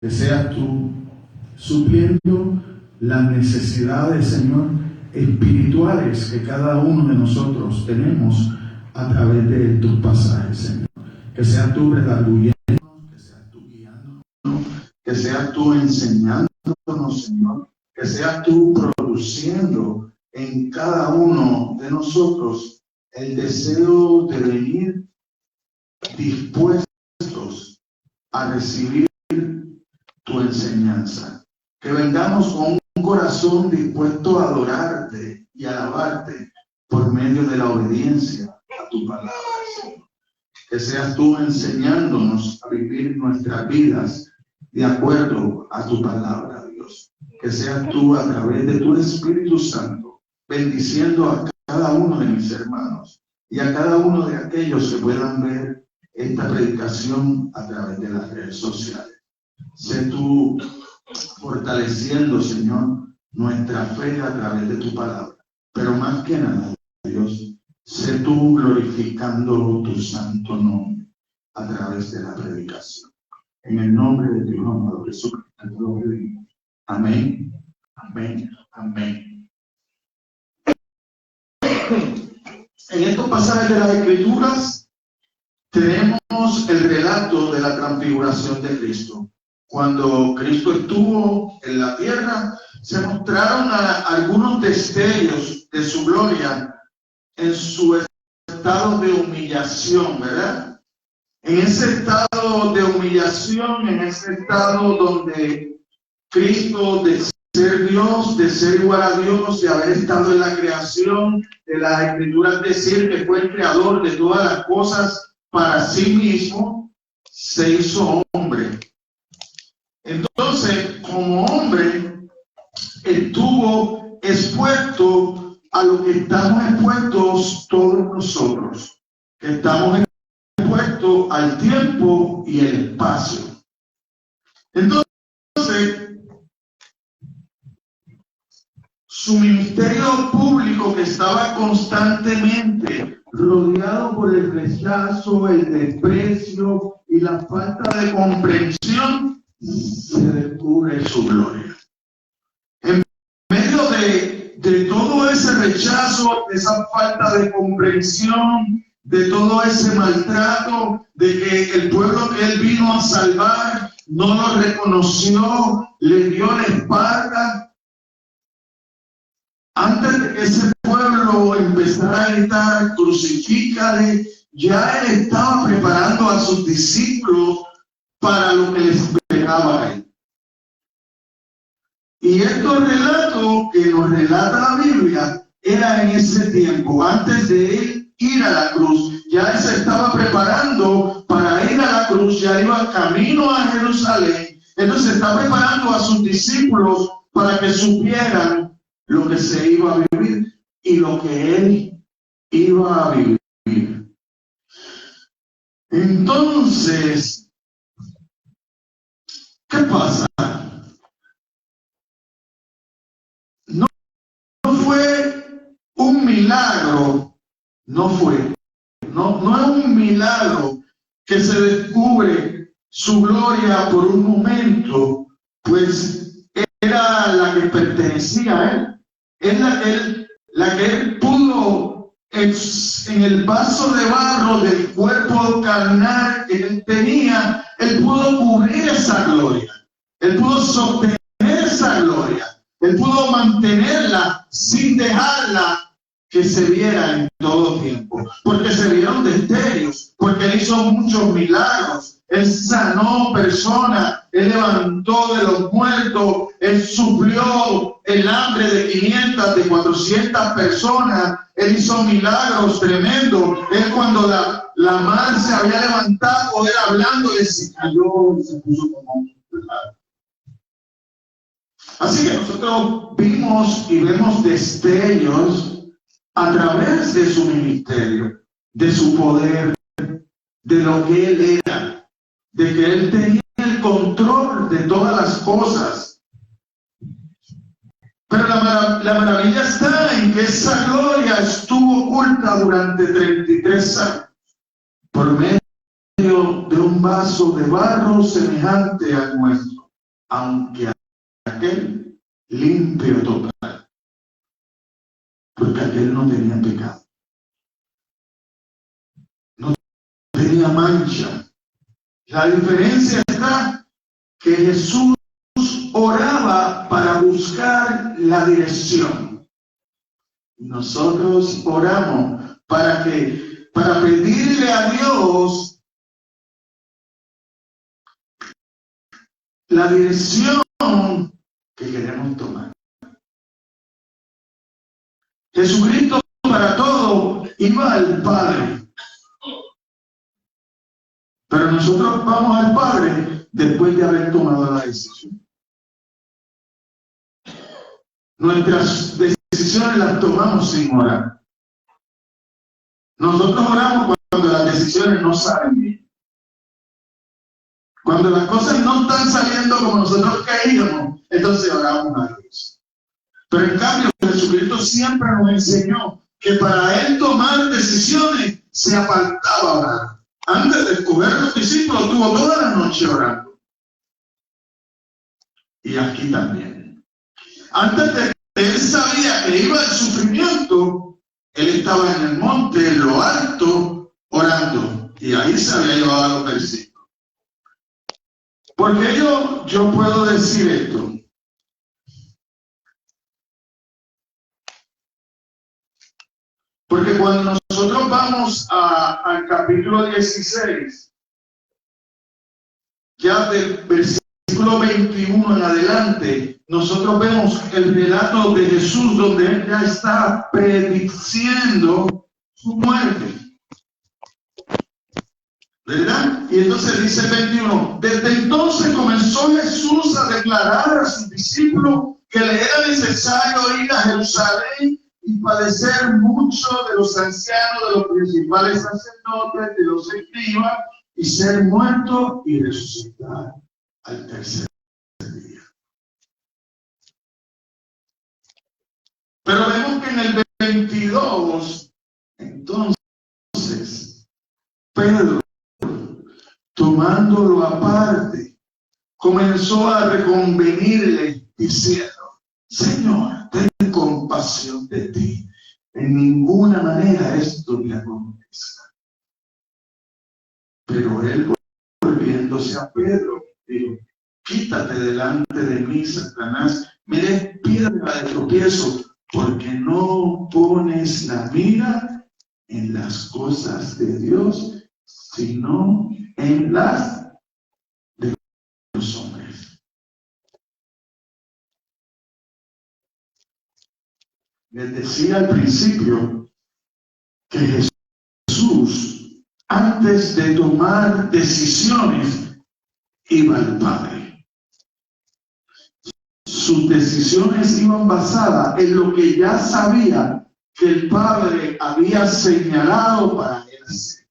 que seas tú supliendo las necesidades, Señor, espirituales que cada uno de nosotros tenemos a través de tus pasajes, Señor. Que seas tú redarguyéndonos, que seas tú guiándonos, que seas tú enseñándonos, Señor, que seas tú produciendo en cada uno de nosotros el deseo de venir dispuestos a recibir tu enseñanza. Que vengamos con un corazón dispuesto a adorarte y alabarte por medio de la obediencia a tu palabra, Señor. Que seas tú enseñándonos a vivir nuestras vidas de acuerdo a tu palabra, Dios. Que seas tú a través de tu Espíritu Santo bendiciendo a cada uno de mis hermanos y a cada uno de aquellos que puedan ver esta predicación a través de las redes sociales. Sé tú fortaleciendo, Señor, nuestra fe a través de tu palabra. Pero más que nada, Dios, sé tú glorificando tu santo nombre a través de la predicación. En el nombre de tu amado Jesucristo, lo pedimos. Amén, amén, amén. En estos pasajes de las Escrituras tenemos el relato de la transfiguración de Cristo. Cuando Cristo estuvo en la tierra, se mostraron algunos destellos de su gloria en su estado de humillación, ¿verdad? En ese estado de humillación, en ese estado donde Cristo, de ser Dios, de ser igual a Dios, de haber estado en la creación, de las Escrituras decir que fue el creador de todas las cosas para sí mismo, se hizo hombre. Entonces, como hombre, estuvo expuesto a lo que estamos expuestos todos nosotros, que estamos expuestos al tiempo y el espacio. Entonces, su ministerio público, que estaba constantemente rodeado por el rechazo, el desprecio y la falta de comprensión, se descubre su gloria. En medio de todo ese rechazo, de esa falta de comprensión, de todo ese maltrato, de que el pueblo que él vino a salvar no lo reconoció, le dio la espalda. Antes de que ese pueblo empezara a gritar, crucifícale, ya él estaba preparando a sus discípulos para lo que les esperaba a él. Y estos relatos que nos relata la Biblia era en ese tiempo, antes de él ir a la cruz. Ya él se estaba preparando para ir a la cruz, ya iba camino a Jerusalén. Entonces está preparando a sus discípulos para que supieran lo que se iba a vivir y lo que él iba a vivir. Entonces, ¿qué pasa? No fue un milagro, no es un milagro que se descubre su gloria por un momento, pues era la que pertenecía a él. Es la que él pudo, en el vaso de barro del cuerpo carnal que él tenía, él pudo cubrir esa gloria, él pudo sostener esa gloria, él pudo mantenerla sin dejarla que se viera en todo tiempo, porque se vieron destellos, porque él hizo muchos milagros, él sanó personas, él levantó de los muertos, él suplió el hambre de 500, de 400 personas, él hizo milagros tremendos. Él, cuando la mar se había levantado, él hablando, él se cayó y se puso como un milagro. Así que nosotros vimos y vemos destellos a través de su ministerio, de su poder, de lo que él era, de que él tenía el control de todas las cosas. Pero la maravilla está en que esa gloria estuvo oculta durante 33 años por medio de un vaso de barro semejante al nuestro. aunque aquel limpio total, porque aquel no tenía pecado, no tenía mancha. La diferencia está que Jesús oraba para buscar la dirección. Nosotros oramos para pedirle a Dios la dirección que queremos tomar. Jesucristo para todo iba al Padre. Pero nosotros vamos al Padre después de haber tomado la decisión. Nuestras decisiones las tomamos sin orar. Nosotros oramos cuando las decisiones no salen bien. Cuando las cosas no están saliendo como nosotros queríamos, entonces oramos a Dios. Pero en cambio, Jesucristo siempre nos enseñó que para Él tomar decisiones se apartaba a orar. Antes de escoger a los discípulos, tuvo toda la noche orando. Y aquí también. Antes de que Él sabía que iba al sufrimiento, Él estaba en el monte, en lo alto, orando. Y ahí se había llevado a los versículos. Porque yo puedo decir esto. Porque cuando nosotros vamos al capítulo 16, ya del versículo 21 en adelante, nosotros vemos el relato de Jesús donde Él ya está prediciendo su muerte. ¿Verdad? Y entonces dice el 21, desde entonces comenzó Jesús a declarar a sus discípulos que le era necesario ir a Jerusalén y padecer mucho de los ancianos, de los principales sacerdotes, de los escribas, y ser muerto y resucitar al tercer día. Pero vemos que en el 22, entonces, Pedro, tomándolo aparte, comenzó a reconvenirle diciendo, Señor, ten compasión de ti. En ninguna manera esto me acontezca. Pero él, volviéndose a Pedro, dijo, quítate delante de mí, Satanás, me des piedra de tropiezo, porque no pones la mira en las cosas de Dios, sino en las de los hombres. Les decía al principio que Jesús, antes de tomar decisiones, iba al Padre. Sus decisiones iban basadas en lo que ya sabía que el Padre había señalado para él hacer.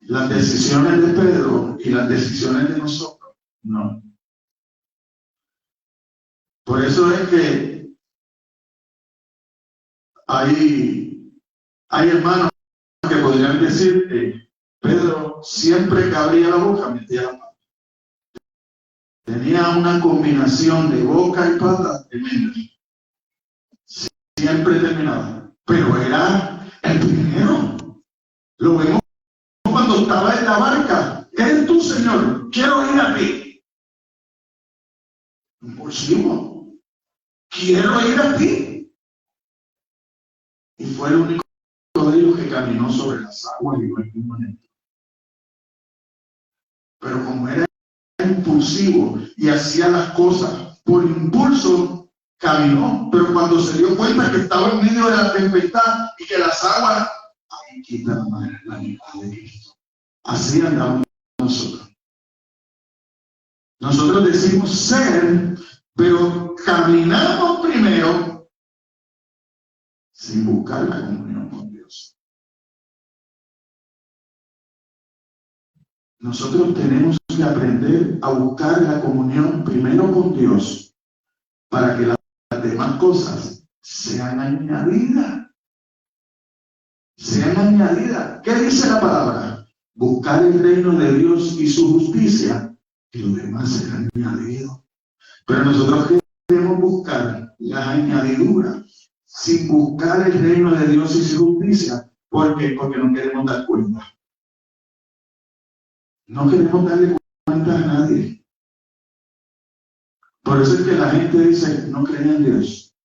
Las decisiones de Pedro y las decisiones de nosotros, no. Por eso es que hay hermanos que podrían decir que Pedro siempre que abría la boca metía la pata. Tenía una combinación de boca y pata tremenda. Siempre terminaba. Pero era el primero. Lo vemos cuando estaba en la barca. ¿Eres tú, Señor? Quiero ir a ti. Impulsivo. Quiero ir a ti. Y fue el único de ellos que caminó sobre las aguas en algún momento. Pero como era impulsivo y hacía las cosas por impulso, caminó. Pero cuando se dio cuenta que estaba en medio de la tempestad y que las aguas, ahí quita la mitad de Cristo. Así andamos nosotros. Nosotros decimos ser, pero caminamos primero sin buscar la comunión con Dios. Nosotros tenemos que aprender a buscar la comunión primero con Dios para que las demás cosas sean añadidas. Sean añadidas. ¿Qué dice la palabra? buscar el reino de Dios y su justicia, y lo demás será añadido. Pero nosotros queremos buscar las añadiduras sin buscar el reino de Dios y su justicia. ¿Por qué? Porque no queremos dar cuenta. No queremos darle cuenta a nadie. Por eso es que la gente dice, no creen en Dios.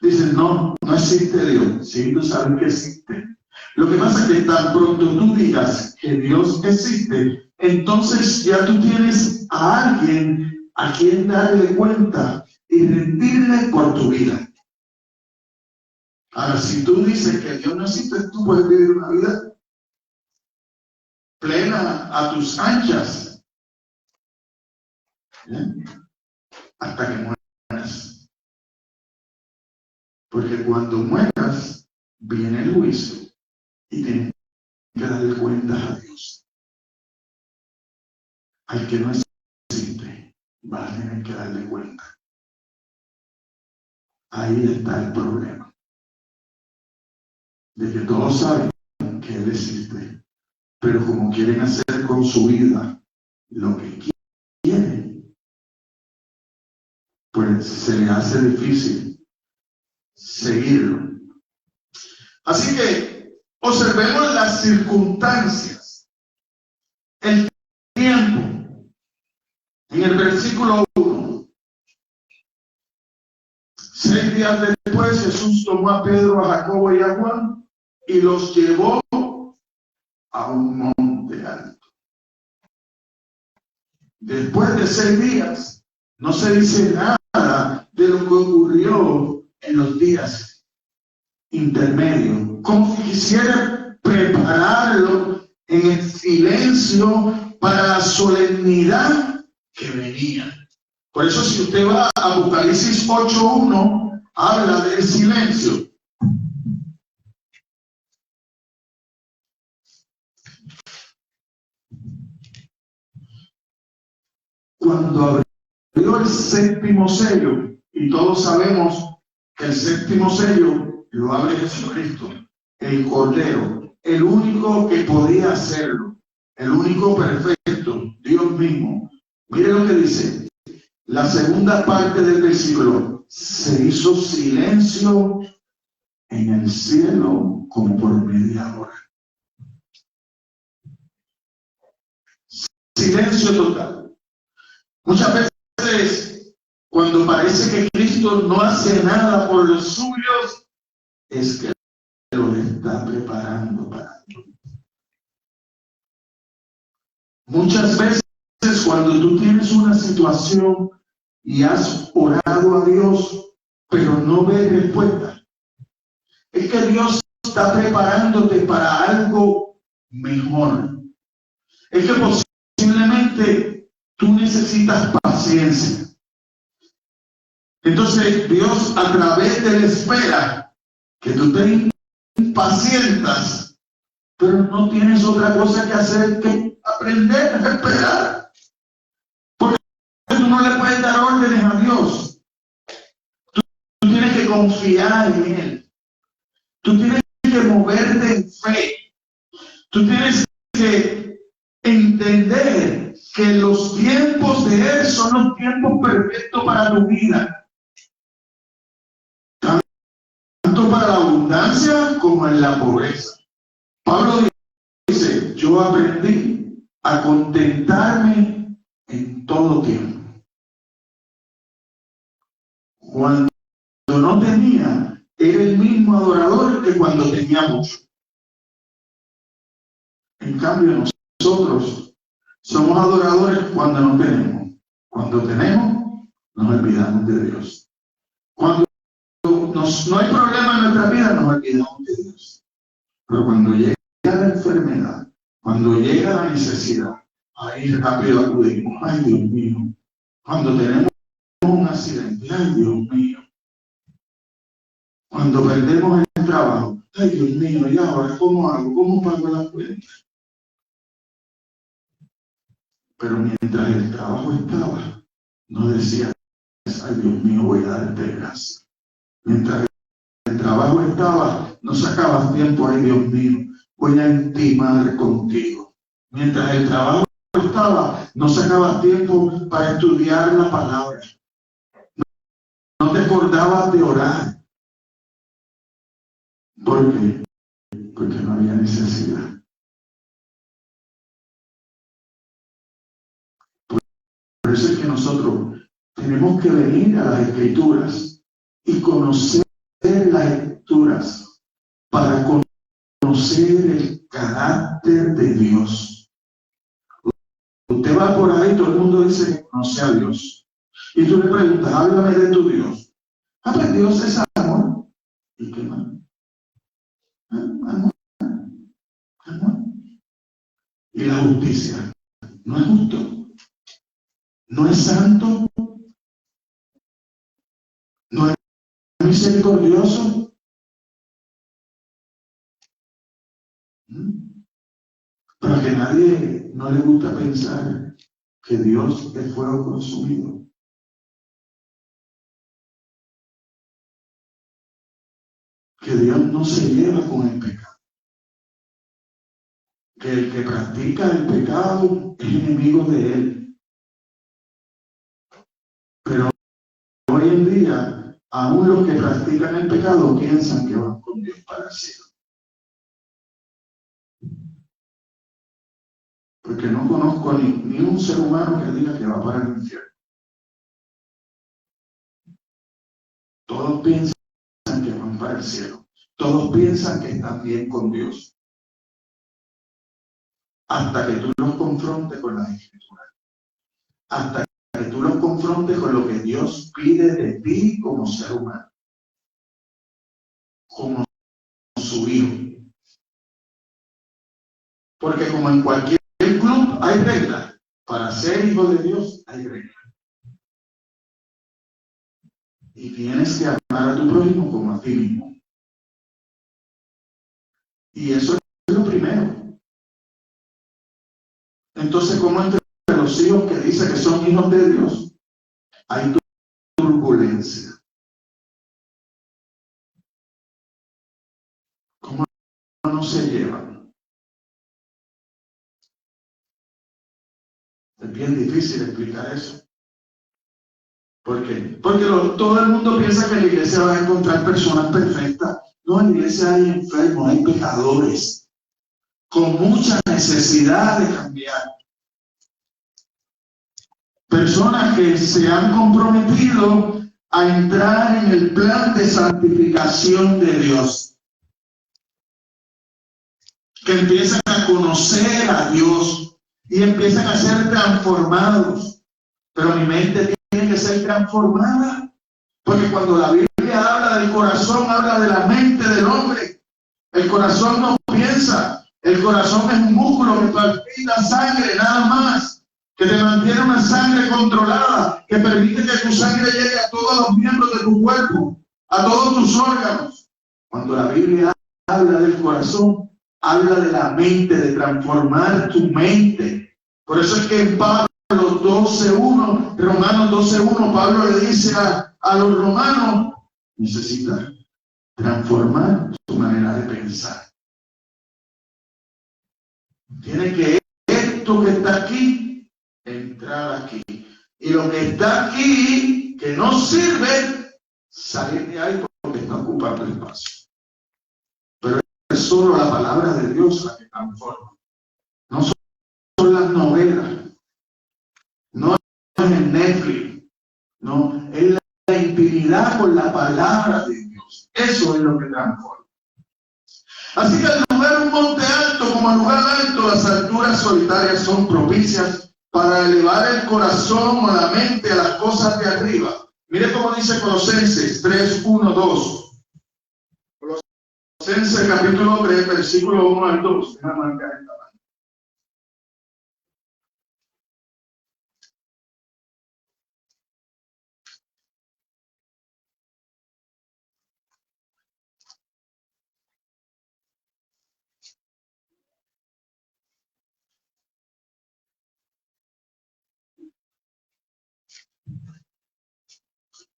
Dicen, no existe Dios. Sí, tú sabes que existe. Lo que pasa es que tan pronto tú digas que Dios existe, entonces ya tú tienes a alguien a quien darle cuenta y rendirle por tu vida. Ahora, si tú dices que Dios no existe, tú puedes vivir una vida plena a tus anchas, ¿eh? Hasta que mueras. Porque cuando mueras, viene el juicio y tienes que darle cuentas a Dios. Al que no existe, va a tener que darle cuenta. Ahí está el problema. De que todos saben que Él existe, pero como quieren hacer con su vida lo que quieren, pues se les hace difícil seguirlo. Así que observemos las circunstancias, el tiempo. En el versículo 1, 6 días después, Jesús tomó a Pedro, a Jacobo y a Juan y los llevó a un monte alto. Después de 6 días, no se dice nada de lo que ocurrió en los días intermedios, como si quisiera prepararlo en el silencio para la solemnidad que venía. Por eso, si usted va a Apocalipsis 8:1, habla del silencio. Cuando abrió el séptimo sello, y todos sabemos que el séptimo sello lo abre Jesucristo, el Cordero, el único que podía hacerlo, el único perfecto, Dios mismo. Mire lo que dice la segunda parte del versículo: se hizo silencio en el cielo como por media hora. Silencio total. Muchas veces, cuando parece que Cristo no hace nada por los suyos, es que lo está preparando para Dios. Muchas veces, cuando tú tienes una situación y has orado a Dios, pero no ves respuesta, es que Dios está preparándote para algo mejor. Es que posiblemente tú necesitas paciencia. Entonces Dios, a través de la espera, que tú te impacientas, pero no tienes otra cosa que hacer que aprender a esperar. Porque tú no le puedes dar órdenes a Dios. Tú tienes que confiar en Él. Tú tienes que moverte en fe. Tú tienes que entender que los tiempos de Él son los tiempos perfectos para tu vida. Tanto para la abundancia como en la pobreza. Pablo dice, yo aprendí a contentarme en todo tiempo. Cuando no tenía, era el mismo adorador que cuando tenía mucho. En cambio, nosotros somos adoradores cuando no tenemos. Cuando tenemos, nos olvidamos de Dios. Cuando no hay problema en nuestra vida, nos olvidamos de Dios. Pero cuando llega la enfermedad, cuando llega la necesidad, ahí rápido acudimos. Ay, Dios mío. Cuando tenemos un accidente, ay, Dios mío. Cuando perdemos el trabajo, ay, Dios mío, ¿y ahora cómo hago? ¿Cómo pago la cuenta? Pero mientras el trabajo estaba, no decía, ay, Dios mío, voy a darte gracias. Mientras el trabajo estaba, no sacabas tiempo, ay, Dios mío, voy a intimar contigo. Mientras el trabajo estaba, no sacabas tiempo para estudiar la palabra. No te acordabas de orar. ¿Por qué? Porque no había necesidad. Por eso es que nosotros tenemos que venir a las Escrituras y conocer las Escrituras para conocer el carácter de Dios. Usted va por ahí, todo el mundo dice que conoce a Dios. Y tú le preguntas, háblame de tu Dios. Ah, pues Dios es amor. ¿Y qué más? Amor. Amor. Y la justicia. No es justo. No es santo. No es misericordioso. Pero a que nadie no le gusta pensar que Dios es fuego consumido. Que Dios no se lleva con el pecado. Que el que practica el pecado es enemigo de él. Pero hoy en día, aún los que practican el pecado piensan que van con Dios para el cielo. Porque no conozco ni un ser humano que diga que va para el infierno. Todos piensan que van para el cielo. Todos piensan que están bien con Dios. Hasta que tú los confrontes con las Escrituras. Hasta que tú los confrontes con lo que Dios pide de ti como ser humano. Como su hijo. Porque como en cualquier club hay reglas. Para ser hijo de Dios hay reglas. Y tienes que amar a tu prójimo como a ti mismo. Y eso es lo primero. Entonces, ¿cómo entre los hijos que dicen que son hijos de Dios hay turbulencia? ¿Cómo no se llevan? Es bien difícil explicar eso. ¿Por qué? Porque todo el mundo piensa que en la iglesia va a encontrar personas perfectas. No, en la iglesia hay enfermos, hay pecadores, con mucha necesidad de cambiar. Personas que se han comprometido a entrar en el plan de santificación de Dios. Que empiezan a conocer a Dios y empiezan a ser transformados. Pero mi mente tiene que ser transformada, porque cuando la Biblia habla del corazón, habla de la mente del hombre. El corazón no piensa, el corazón es un músculo que palpita sangre, nada más, que te mantiene una sangre controlada, que permite que tu sangre llegue a todos los miembros de tu cuerpo, a todos tus órganos. Cuando la Biblia habla del corazón, habla de la mente, de transformar tu mente. Por eso es que en Pablo 12:1, Romanos 12:1, Pablo le dice a los romanos, necesitas transformar tu manera de pensar. Tiene que esto que está aquí, entrar aquí. Y lo que está aquí, que no sirve, salir de ahí porque está ocupando el espacio. Pero es solo la palabra de Dios la que transforma. No son las novelas. No es el Netflix. No, es la intimidad con la palabra de Dios. Eso es lo que transforma. Así que al lugar un monte alto como al lugar alto, las alturas solitarias son propicias para elevar el corazón o la mente a las cosas de arriba. Mire cómo dice Colosenses 3:1-2. Colosenses capítulo 3, versículo 1 al 2. Déjame marcar esta parte.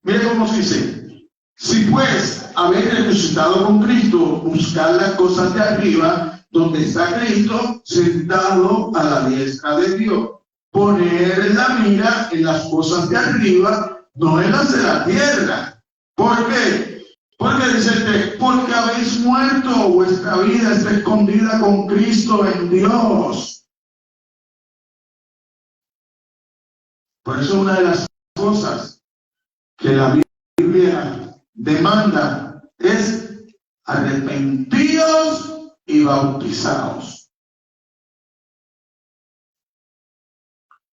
Mire cómo se dice: si pues habéis resucitado con Cristo, buscad las cosas de arriba, donde está Cristo sentado a la diestra de Dios. Poner la mira en las cosas de arriba, no en las de la tierra. ¿Por qué? Porque dice, porque habéis muerto, vuestra vida está escondida con Cristo en Dios. Por eso una de las cosas que la Biblia demanda es arrepentíos y bautizaos.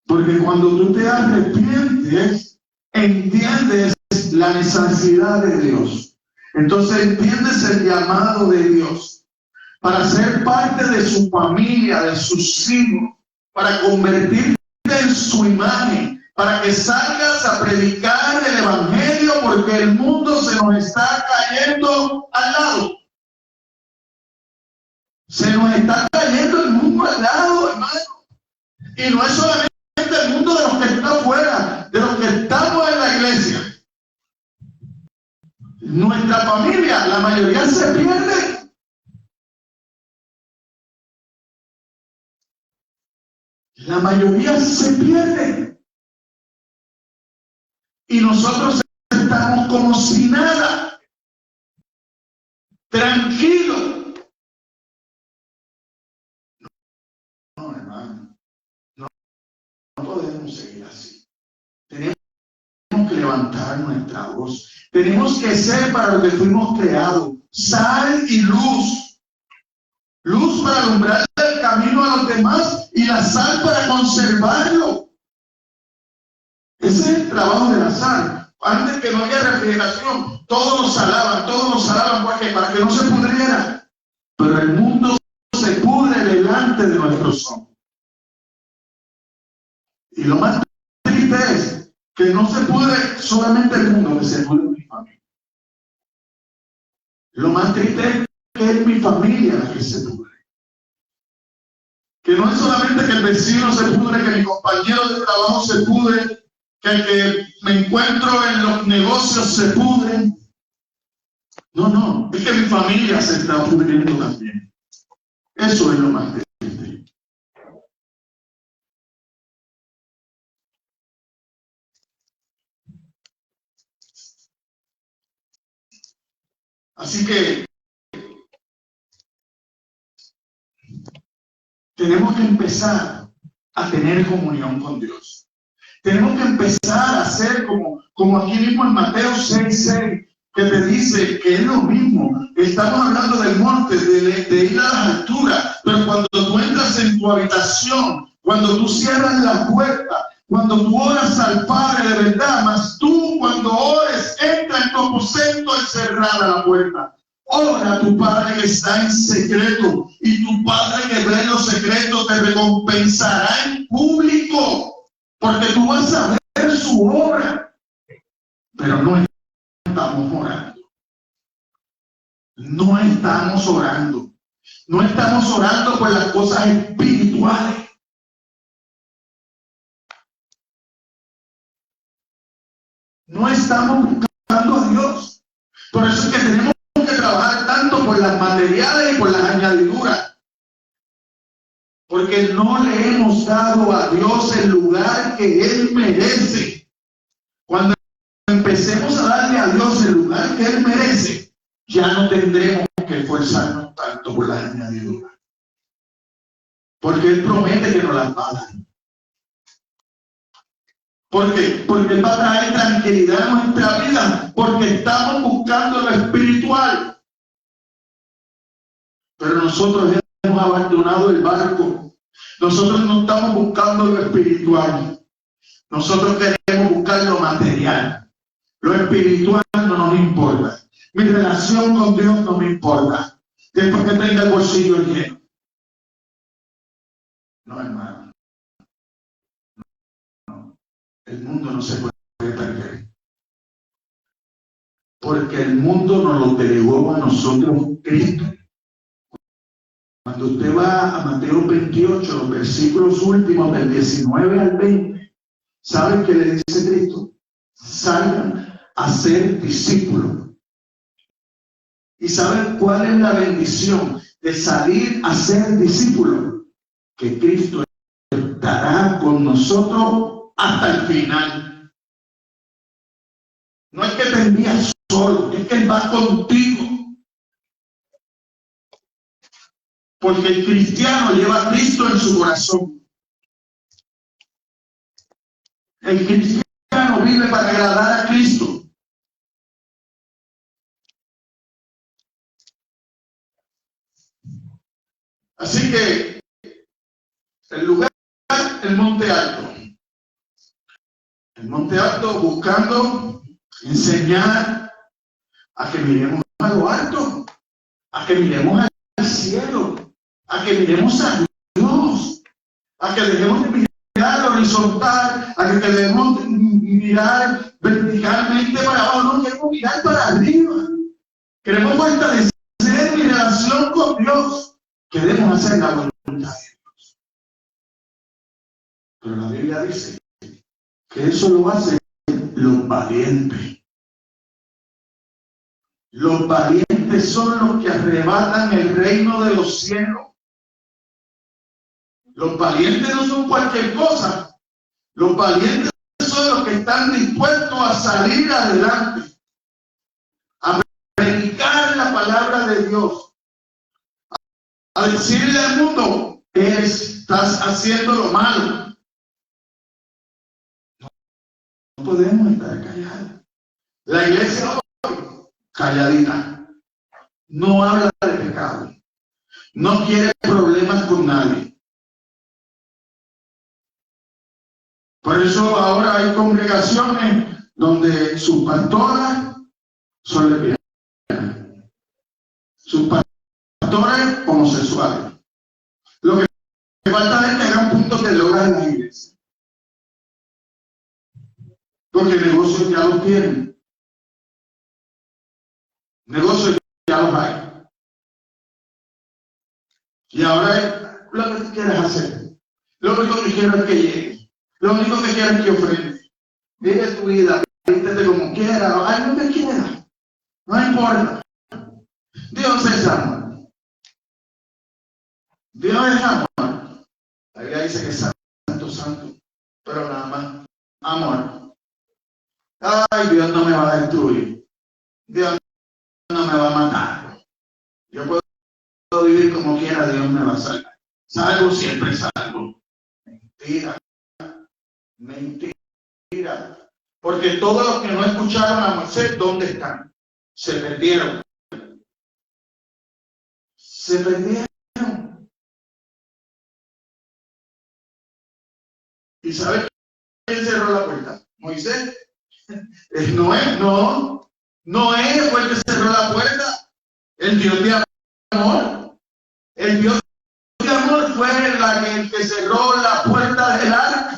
Porque cuando tú te arrepientes, entiendes la necesidad de Dios. Entonces entiendes el llamado de Dios para ser parte de su familia, de sus hijos, para convertirte en su imagen, para que salgas a predicar el evangelio, porque el mundo se nos está cayendo al lado. Se nos está cayendo el mundo al lado, hermano. Y no es solamente el mundo de los que están afuera, de los que estamos en la iglesia. Nuestra familia, la mayoría se pierde. La mayoría se pierde. Y nosotros estamos como si nada, tranquilos. No, hermano, no podemos seguir así. Tenemos que levantar nuestra voz. Tenemos que ser para lo que fuimos creados, sal y luz. Luz para alumbrar el camino a los demás y la sal para conservarlo. Ese es el trabajo de la sal. Antes que no había refrigeración, todos nos salaban para que no se pudriera. Pero el mundo se pudre delante de nuestros ojos. Y lo más triste es que no se pudre solamente el mundo, que se pudre mi familia. Lo más triste es que es mi familia la que se pudre. Que no es solamente que el vecino se pudre, que mi compañero de trabajo se pudre, que el que me encuentro en los negocios se pudre. No, es que mi familia se está pudriendo también. Eso es lo más triste. Así que tenemos que empezar a tener comunión con Dios. Tenemos que empezar a hacer como aquí mismo en Mateo 6:6, que te dice que es lo mismo. Estamos hablando del monte, de ir a las alturas, pero cuando tú entras en tu habitación, cuando tú cierras la puerta, cuando tú oras al Padre de verdad, mas tú cuando ores, entra en tu aposento y cerrada la puerta. Ora a tu Padre que está en secreto, y tu Padre que ve en los secretos te recompensará en público, porque tú vas a ver su obra. Pero no estamos orando. No estamos orando. No estamos orando por las cosas espirituales. No estamos buscando a Dios. Por eso es que tenemos que trabajar tanto por las materiales y por las añadiduras. Porque no le hemos dado a Dios el lugar que Él merece. Cuando empecemos a darle a Dios el lugar que Él merece, ya no tendremos que esforzarnos tanto por las añadiduras. Porque Él promete que nos las va a dar. ¿Por qué? Porque Él va a traer tranquilidad a nuestra vida, porque estamos buscando lo espiritual. Pero nosotros hemos abandonado el barco. Nosotros no estamos buscando lo espiritual. Nosotros queremos buscar lo material. Lo espiritual no nos importa. Mi relación con Dios no me importa. Después que tenga el bolsillo lleno. No, hermano. El mundo no se puede perder. Porque el mundo nos lo delegó a nosotros Cristo. Cuando usted va a Mateo 28, los versículos últimos del 19 al 20, ¿saben qué le dice Cristo? Salgan a ser discípulos. ¿Y saben cuál es la bendición? de salir a ser discípulos, que Cristo estará con nosotros hasta el final. No es que te envías solo, es que Él va contigo. Porque el cristiano lleva a Cristo en su corazón. El cristiano vive para agradar a Cristo. Así que el lugar, el Monte Alto. El Monte Alto buscando enseñar a que miremos a lo alto, a que miremos al cielo, a que miremos a Dios, a que dejemos de mirar horizontal, a que debemos mirar verticalmente para abajo, no queremos mirar para arriba. Queremos fortalecer mi relación con Dios. Queremos hacer la voluntad de Dios. Pero la Biblia dice que eso lo hacen los valientes. Los valientes son los que arrebatan el reino de los cielos. Los valientes no son cualquier cosa. Los valientes son los que están dispuestos a salir adelante, a predicar la palabra de Dios, a decirle al mundo que estás haciendo lo malo. No podemos estar callados. La iglesia hoy, calladita, no habla de pecado, no quiere problemas con nadie. Por eso ahora hay congregaciones donde sus pastoras son lesbianas, sus pastores homosexuales. Lo que falta es que hagan puntos de droga en la iglesia, porque negocios ya los tienen, negocios ya los hay. Y ahora es lo que tú quieres hacer, lo único que quiero es que llegue. Lo único que quiero es que ofrende. Vive tu vida, vístete como quieras, haz lo que quieras. No importa. Dios es amor. Dios es amor. La Biblia dice que es santo, santo, pero nada más amor. Ay, Dios no me va a destruir. Dios no me va a matar. Yo puedo vivir como quiera, Dios me va a salvar. Salvo siempre salvo. Mentira. Mentira. Porque todos los que no escucharon a Moisés, ¿dónde están? Se perdieron. Se perdieron. ¿Y sabes quién cerró la puerta? Moisés. Noé fue el que cerró la puerta. El Dios de amor. El Dios de amor fue el que cerró la puerta del arca.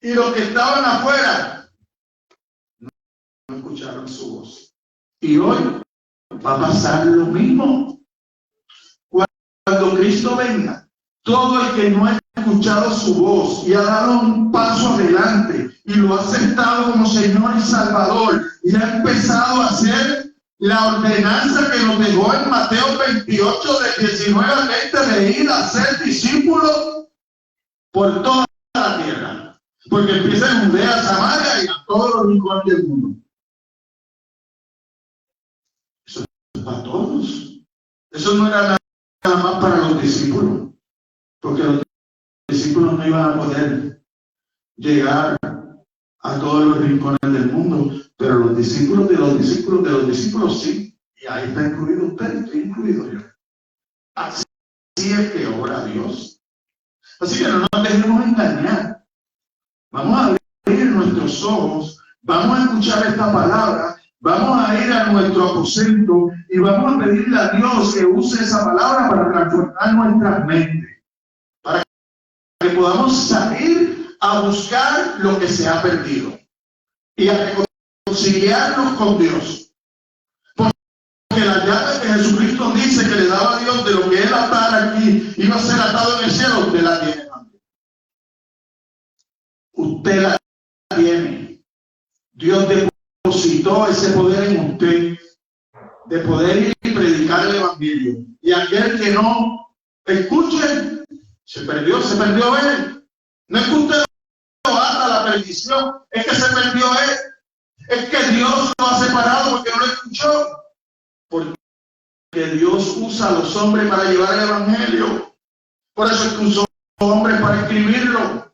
Y los que estaban afuera no escucharon su voz. Y hoy va a pasar lo mismo. Cuando Cristo venga, todo el que no ha escuchado su voz y ha dado un paso adelante y lo ha aceptado como Señor y Salvador y ha empezado a hacer la ordenanza que nos dejó en Mateo 28 de 19 al 20 de ir a ser discípulos por toda la tierra. Porque empieza en Judea, Samaria y a todos los rincones del mundo. Eso es para todos. Eso no era nada más para los discípulos. Porque los discípulos no iban a poder llegar a todos los rincones del mundo. Pero los discípulos de los discípulos de los discípulos sí. Y ahí está incluido usted, estoy incluido yo. Así es que obra Dios. Así que no nos dejemos engañar. Vamos a abrir nuestros ojos, vamos a escuchar esta palabra, vamos a ir a nuestro aposento y vamos a pedirle a Dios que use esa palabra para transformar nuestras mentes, para que podamos salir a buscar lo que se ha perdido y a reconciliarnos con Dios. Porque la llave que Jesucristo dice que le daba a Dios de lo que Él atara aquí iba a ser atado en el cielo, usted la tiene. Usted la tiene. Dios depositó ese poder en usted. de poder ir y predicar el evangelio. Y aquel que no escuche, se perdió él. No es que usted lo ata a la perdición, es que se perdió él. Es que Dios lo ha separado porque no lo escuchó. Porque Dios usa a los hombres para llevar el evangelio. Por eso es que usó hombres para escribirlo.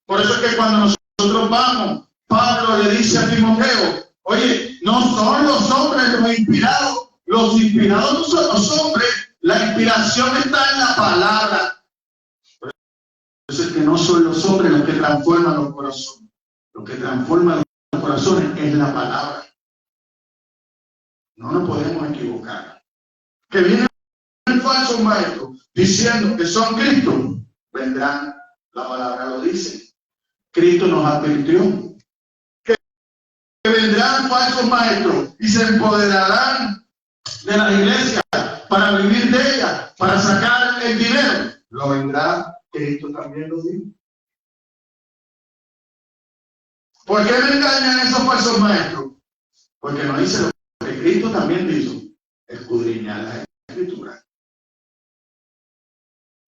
Por eso es que cuando nosotros vamos, Pablo le dice a Timoteo, oye, no son los hombres los inspirados no son los hombres, la inspiración está en la palabra. Por eso es que no son los hombres los que transforman los corazones. Lo que transforma los corazones es la palabra. No nos podemos equivocar. Que viene el falso maestro diciendo que son Cristo, vendrán, la palabra lo dice. Cristo nos advirtió que vendrán falsos maestros y se empoderarán de la iglesia para vivir de ella, para sacar el dinero. Lo vendrá, Cristo también lo dijo. ¿Por qué me engañan esos falsos maestros? Porque no dice lo que Cristo también dijo, escudriñar la escritura.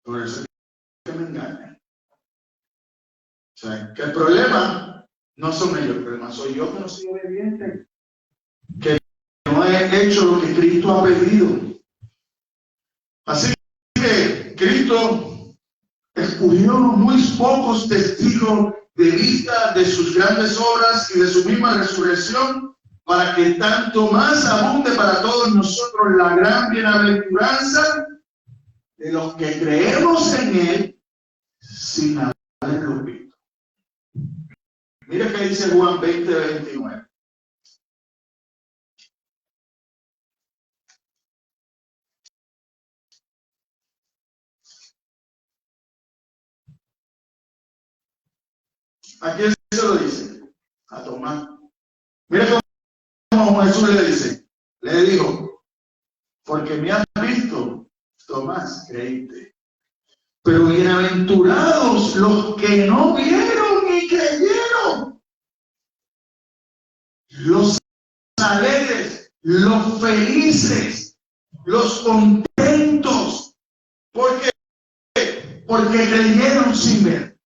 Por eso es que me engañan. O sea, que el problema no son ellos, el problema soy yo que no soy obediente, que no he hecho lo que Cristo ha pedido. Así que Cristo escogió muy pocos testigos de vista de sus grandes obras y de su misma resurrección, para que tanto más abunde para todos nosotros la gran bienaventuranza de los que creemos en Él sin haberlo visto. Mira que dice Juan 20:29. Aquí se lo dice a Tomás. Mira cómo Jesús le dice. Le dijo, porque me has visto, Tomás, creíste. Pero bienaventurados los que no vieron y creyeron. Los alegres, los felices, los contentos. ¿Por qué? Porque creyeron sin ver.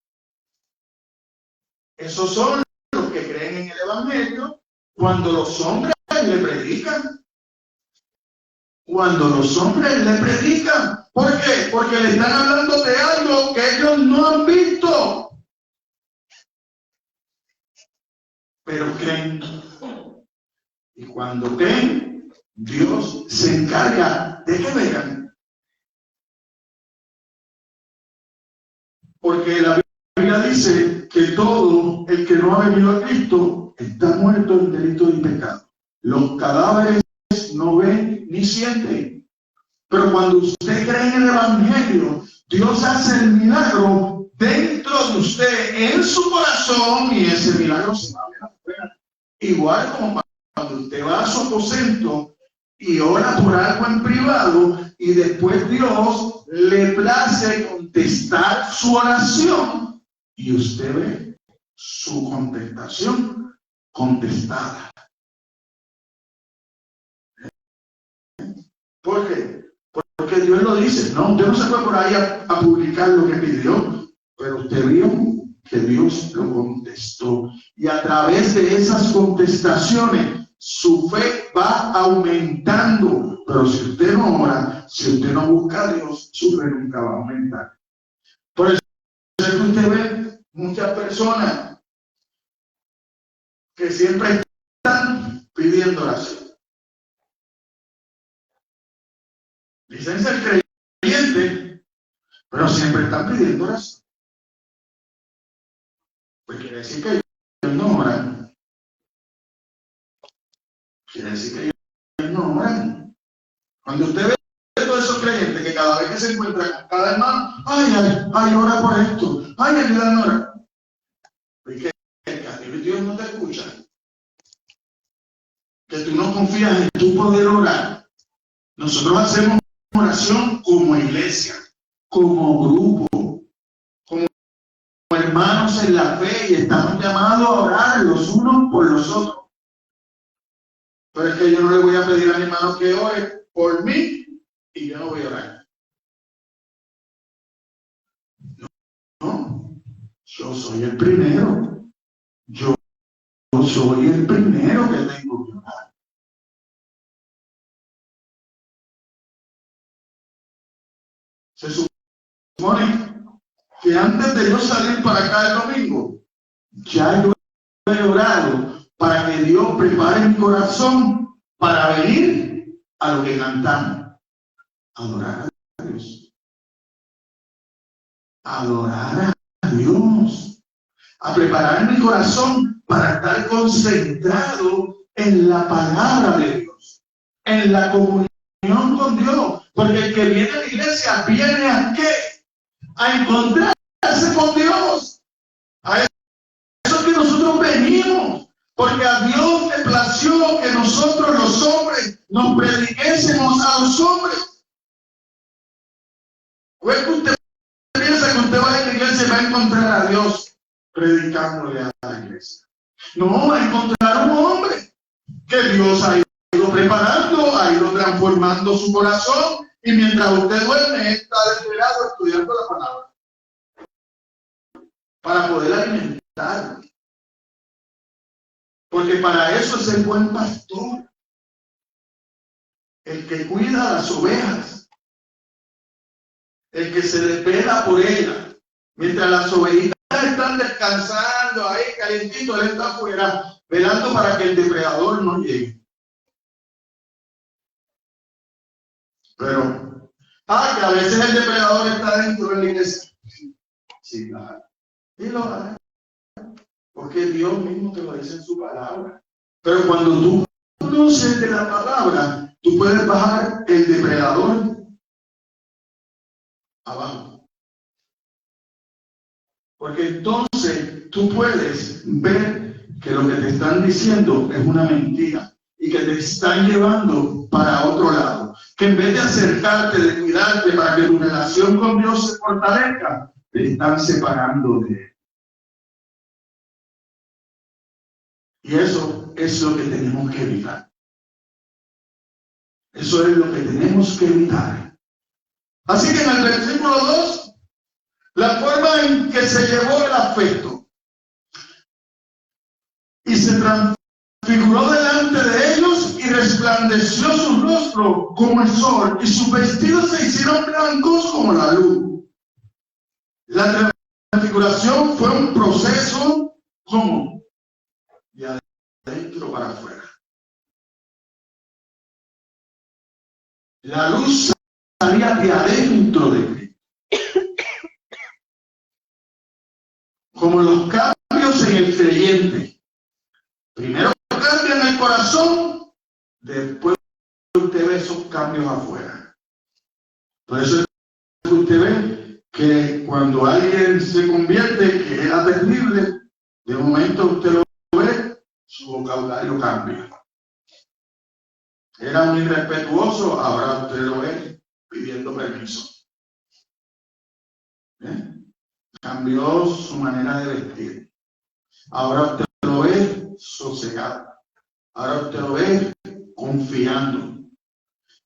Esos son los que creen en el evangelio cuando los hombres le predican. Cuando los hombres le predican. ¿Por qué? Porque le están hablando de algo que ellos no han visto. Pero creen. Y cuando creen, Dios se encarga de que vean. Porque la Biblia dice que todo el que no ha venido a Cristo está muerto en delito y pecado. Los cadáveres no ven ni sienten. Pero cuando usted cree en el evangelio, Dios hace el milagro dentro de usted, en su corazón, y ese milagro se va a ver afuera. Igual como cuando usted va a su aposento y ora por algo en privado, y después Dios le place contestar su oración, y usted ve su contestación contestada. ¿Por qué? Porque Dios lo dice. No, usted no se fue por ahí a publicar lo que pidió, pero usted vio que Dios lo contestó. Y a través de esas contestaciones, su fe va aumentando. Pero si usted no ora, si usted no busca a Dios, su fe nunca va a aumentar. Por eso es que usted ve muchas personas que siempre están pidiendo oración. Dicen ser creyentes, pero siempre están pidiendo oración. Pues quiere decir que ellos no oran. Quiere decir que ellos no oran. Cuando usted ve a todos esos creyentes que cada vez que se encuentran con cada hermano, ay, ora por esto, ayúdame a orar. Porque a ti Dios no te escucha. Que tú no confías en tu poder orar. Nosotros hacemos oración como iglesia, como grupo, como hermanos en la fe, y estamos llamados a orar los unos por los otros. Pero es que yo no le voy a pedir a mi hermano que ore por mí y yo no voy a orar. No, yo soy el primero. Yo soy el primero que tengo que orar. Se supone que antes de yo salir para acá el domingo, ya yo he orado para que Dios prepare mi corazón para venir a lo que cantamos. Adorar a Dios. Adorar a Dios. A preparar mi corazón para estar concentrado en la palabra de Dios, en la comunión con Dios. Porque el que viene a la iglesia viene a qué? A encontrarse con Dios. A eso que nosotros venimos. Porque a Dios le plació que nosotros los hombres nos prediquésemos a los hombres. ¿O es que usted piensa que usted va a la iglesia y va a encontrar a Dios predicándole a la iglesia? No, va a encontrar un hombre que Dios ha ido preparando, ha ido transformando su corazón, y mientras usted duerme está desvelado estudiando la palabra para poder alimentar. Porque para eso es el buen pastor, el que cuida a las ovejas, el que se desvela por ellas. Mientras las ovejitas están descansando ahí calentito, él está afuera velando para que el depredador no llegue. Pero, que a veces el depredador está dentro de la iglesia. Sí, claro. Y lo hará. Porque Dios mismo te lo dice en su palabra. Pero cuando tú conoces de la palabra, tú puedes bajar el depredador abajo. Porque entonces tú puedes ver que lo que te están diciendo es una mentira y que te están llevando para otro lado. Que en vez de acercarte, de cuidarte para que tu relación con Dios se fortalezca, te están separando de Él. Y eso es lo que tenemos que evitar. Eso es lo que tenemos que evitar. Así que en el versículo 2, la forma en que se llevó el afecto y se transfiguró delante de ellos y resplandeció su rostro como el sol y sus vestidos se hicieron blancos como la luz. La transfiguración fue un proceso como de adentro para afuera. La luz salía de adentro de Cristo. Como los cambios en el creyente. Primero cambia en el corazón, después usted ve esos cambios afuera. Por eso es que usted ve que cuando alguien se convierte, que era terrible, de momento usted lo ve, su vocabulario cambia. Era un irrespetuoso, ahora usted lo ve pidiendo permiso. Cambió su manera de vestir. Ahora usted lo ve sosegado. Ahora usted lo ve confiando.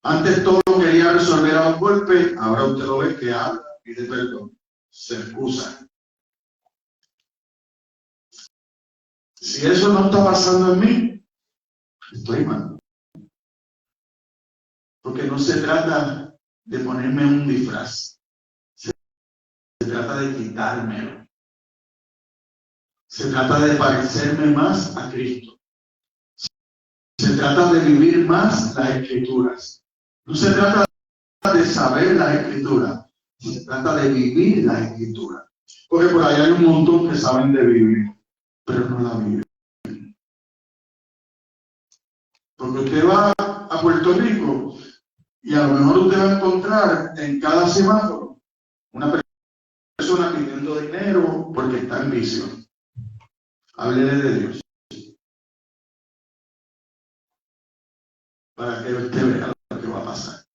Antes todo quería resolver a un golpe, ahora usted lo ve que habla, pide perdón, se excusa. Si eso no está pasando en mí, estoy mal. Porque no se trata de ponerme un disfraz. Se trata de quitármelo. Se trata de parecerme más a Cristo. Se trata de vivir más las Escrituras. No se trata de saber las Escrituras. Se trata de vivir las Escrituras. Porque por ahí hay un montón que saben de vivir, pero no la viven. Porque usted va a Puerto Rico y a lo mejor usted va a encontrar en cada semáforo una persona pidiendo dinero porque está en vicio. Háblele de Dios. Para que usted vea lo que va a pasar.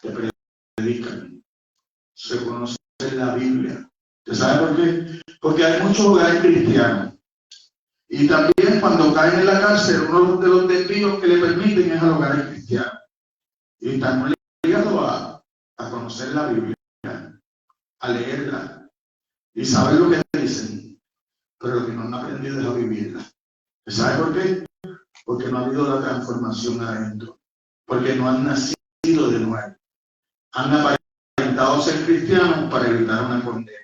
Te predican. Se conoce la Biblia. ¿Usted sabe por qué? Porque hay muchos hogares cristianos Y también cuando caen en la cárcel, uno de los desvíos que le permiten es al hogar cristiano. Y están obligados a conocer la Biblia, a leerla y saber lo que dicen, pero lo que no han aprendido es a vivirla. ¿Sabe por qué? Porque no ha habido la transformación adentro, porque no han nacido de nuevo. Han aparentado ser cristianos para evitar una condena.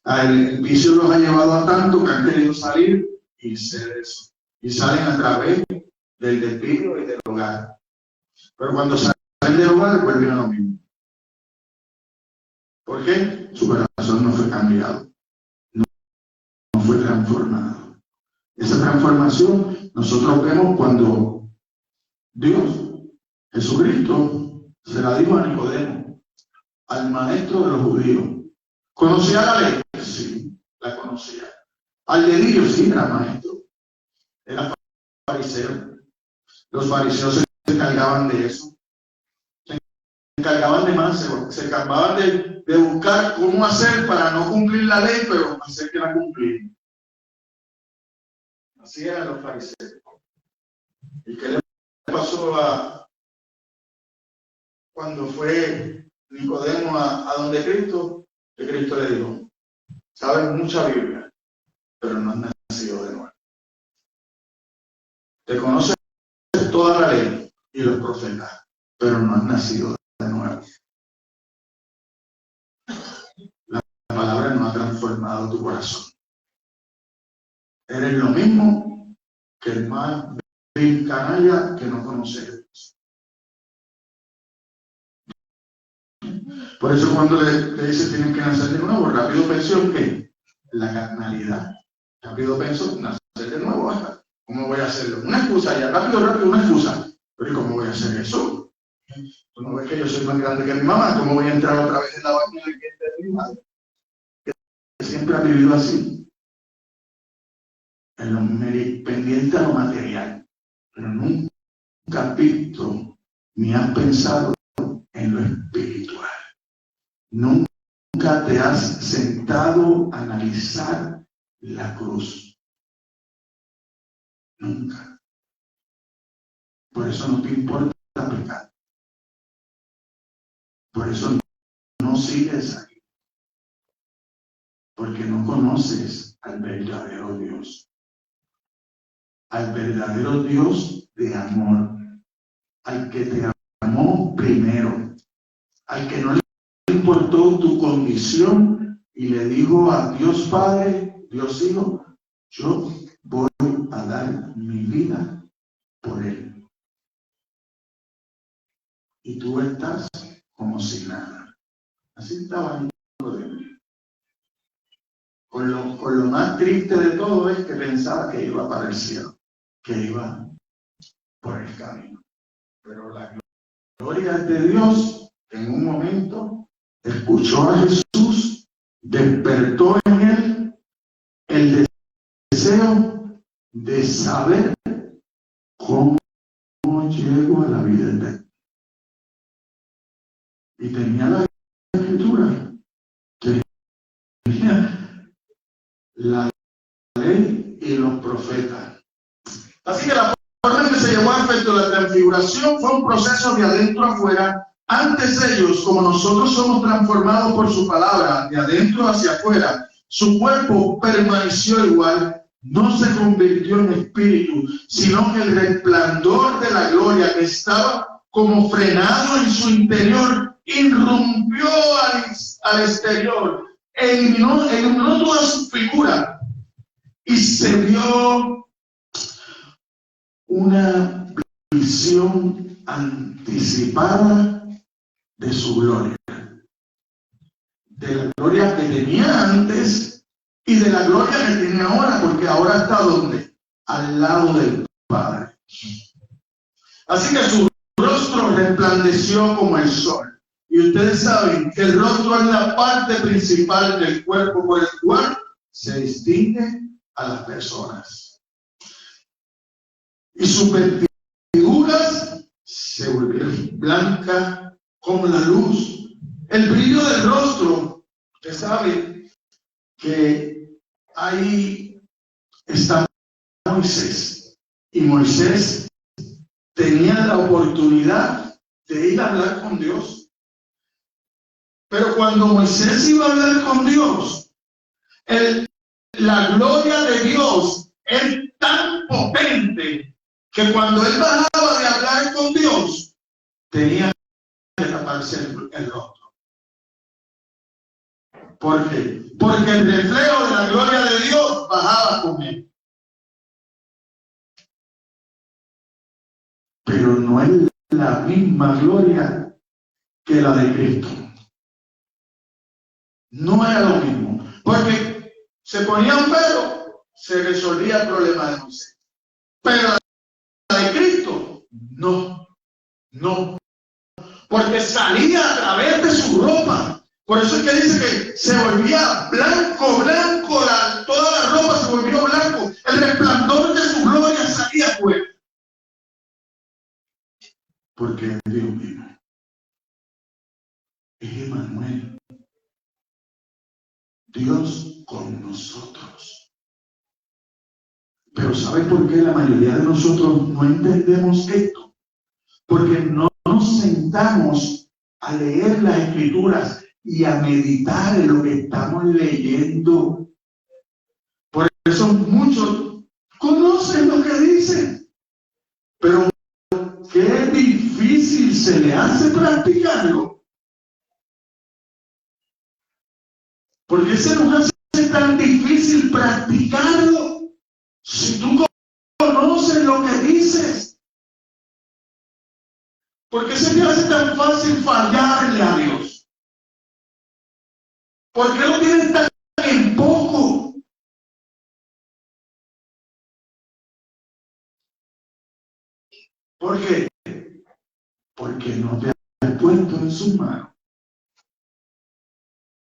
El vicio los ha llevado a tanto que han querido salir y ser eso. Y salen a través del despido y del hogar. Pero cuando salen del hogar, vuelven a lo mismo. ¿Por qué? Su corazón no fue cambiado. No fue transformado. Esa transformación nosotros vemos cuando Dios, Jesucristo, se la dijo a Nicodemo, al maestro de los judíos. ¿Conocía la ley? Sí, la conocía. Al dedillo, sí, era maestro. Era fariseo. Los fariseos se encargaban de eso. Se encargaban de más, se encargaban de buscar cómo hacer para no cumplir la ley, pero hacer que la cumplieran. Así eran los fariseos. ¿Y qué le pasó cuando fue Nicodemo a donde Cristo? Que Cristo le dijo: sabes mucha Biblia, pero no has nacido de nuevo. Te conoces toda la ley y los profetas, pero no has nacido de nuevo. La palabra no ha transformado tu corazón. Eres lo mismo que el más vil canalla que no conoce a Dios. Por eso cuando le dice tienen que nacer de nuevo, rápido pensó que la carnalidad. Rápido pensó nacer de nuevo. ¿Cómo voy a hacerlo? Una excusa ya, rápido, una excusa. Pero ¿y cómo voy a hacer eso? ¿Tú no ves que yo soy más grande que mi mamá? ¿Cómo voy a entrar otra vez en la baña de mi madre? Que siempre ha vivido así. Pendiente a lo material. Pero nunca has visto ni has pensado en lo espiritual. Nunca te has sentado a analizar la cruz. Nunca. Por eso no te importa pecar. Por eso no sigues aquí. Porque no conoces al verdadero Dios. Al verdadero Dios de amor. Al que te amó primero. Al que no le importó tu condición y le dijo a Dios Padre, Dios Hijo, yo voy a dar mi vida por él. Y tú estás como si nada. Así estaba hablando de mí. Con lo más triste de todo es que pensaba que iba para el cielo, que iba por el camino. Pero la gloria de Dios, en un momento, escuchó a Jesús, despertó en él el deseo de saber cómo llego a la vida eterna. Y tenía la escritura, tenía la ley y los profetas. Así que la forma en que se llevó a efecto la transfiguración fue un proceso de adentro a afuera. Antes ellos, como nosotros somos transformados por su palabra, de adentro hacia afuera, su cuerpo permaneció igual, no se convirtió en espíritu, sino que el resplandor de la gloria que estaba como frenado en su interior, irrumpió al exterior, eliminó toda su figura y se vio una visión anticipada de su gloria, de la gloria que tenía antes y de la gloria que tiene ahora, porque ahora está donde, al lado del Padre. Así que su rostro resplandeció como el sol. Y ustedes saben que el rostro es la parte principal del cuerpo por el cual se distingue a las personas. Y sus vestiduras se volvieron blancas como la luz. El brillo del rostro, usted sabe que ahí está Moisés. Y Moisés tenía la oportunidad de ir a hablar con Dios. Pero cuando Moisés iba a hablar con Dios, la gloria de Dios es tan potente que cuando él bajaba de hablar con Dios, tenía que taparse el rostro. ¿Por qué? Porque el reflejo de la gloria de Dios bajaba con él. Pero no es la misma gloria que la de Cristo. No era lo mismo. Porque se ponía un velo, se resolvía el problema de Moisés. Pero la de Cristo, no. Porque salía a través de su ropa. Por eso es que dice que se volvía blanco, toda la ropa se volvió blanco. El resplandor de su gloria salía fuera. Porque es Dios mismo. Es Emmanuel. Dios con nosotros. Pero ¿sabe por qué la mayoría de nosotros no entendemos esto? Porque no nos sentamos a leer las Escrituras y a meditar en lo que estamos leyendo. Por eso muchos conocen lo que dicen, pero qué difícil se le hace practicarlo. ¿Por qué se nos hace tan difícil practicarlo si tú conoces lo que dices? ¿Por qué se te hace tan fácil fallarle a Dios? ¿Por qué lo tienes tan en poco? ¿Por qué? Porque no te has puesto en sus manos.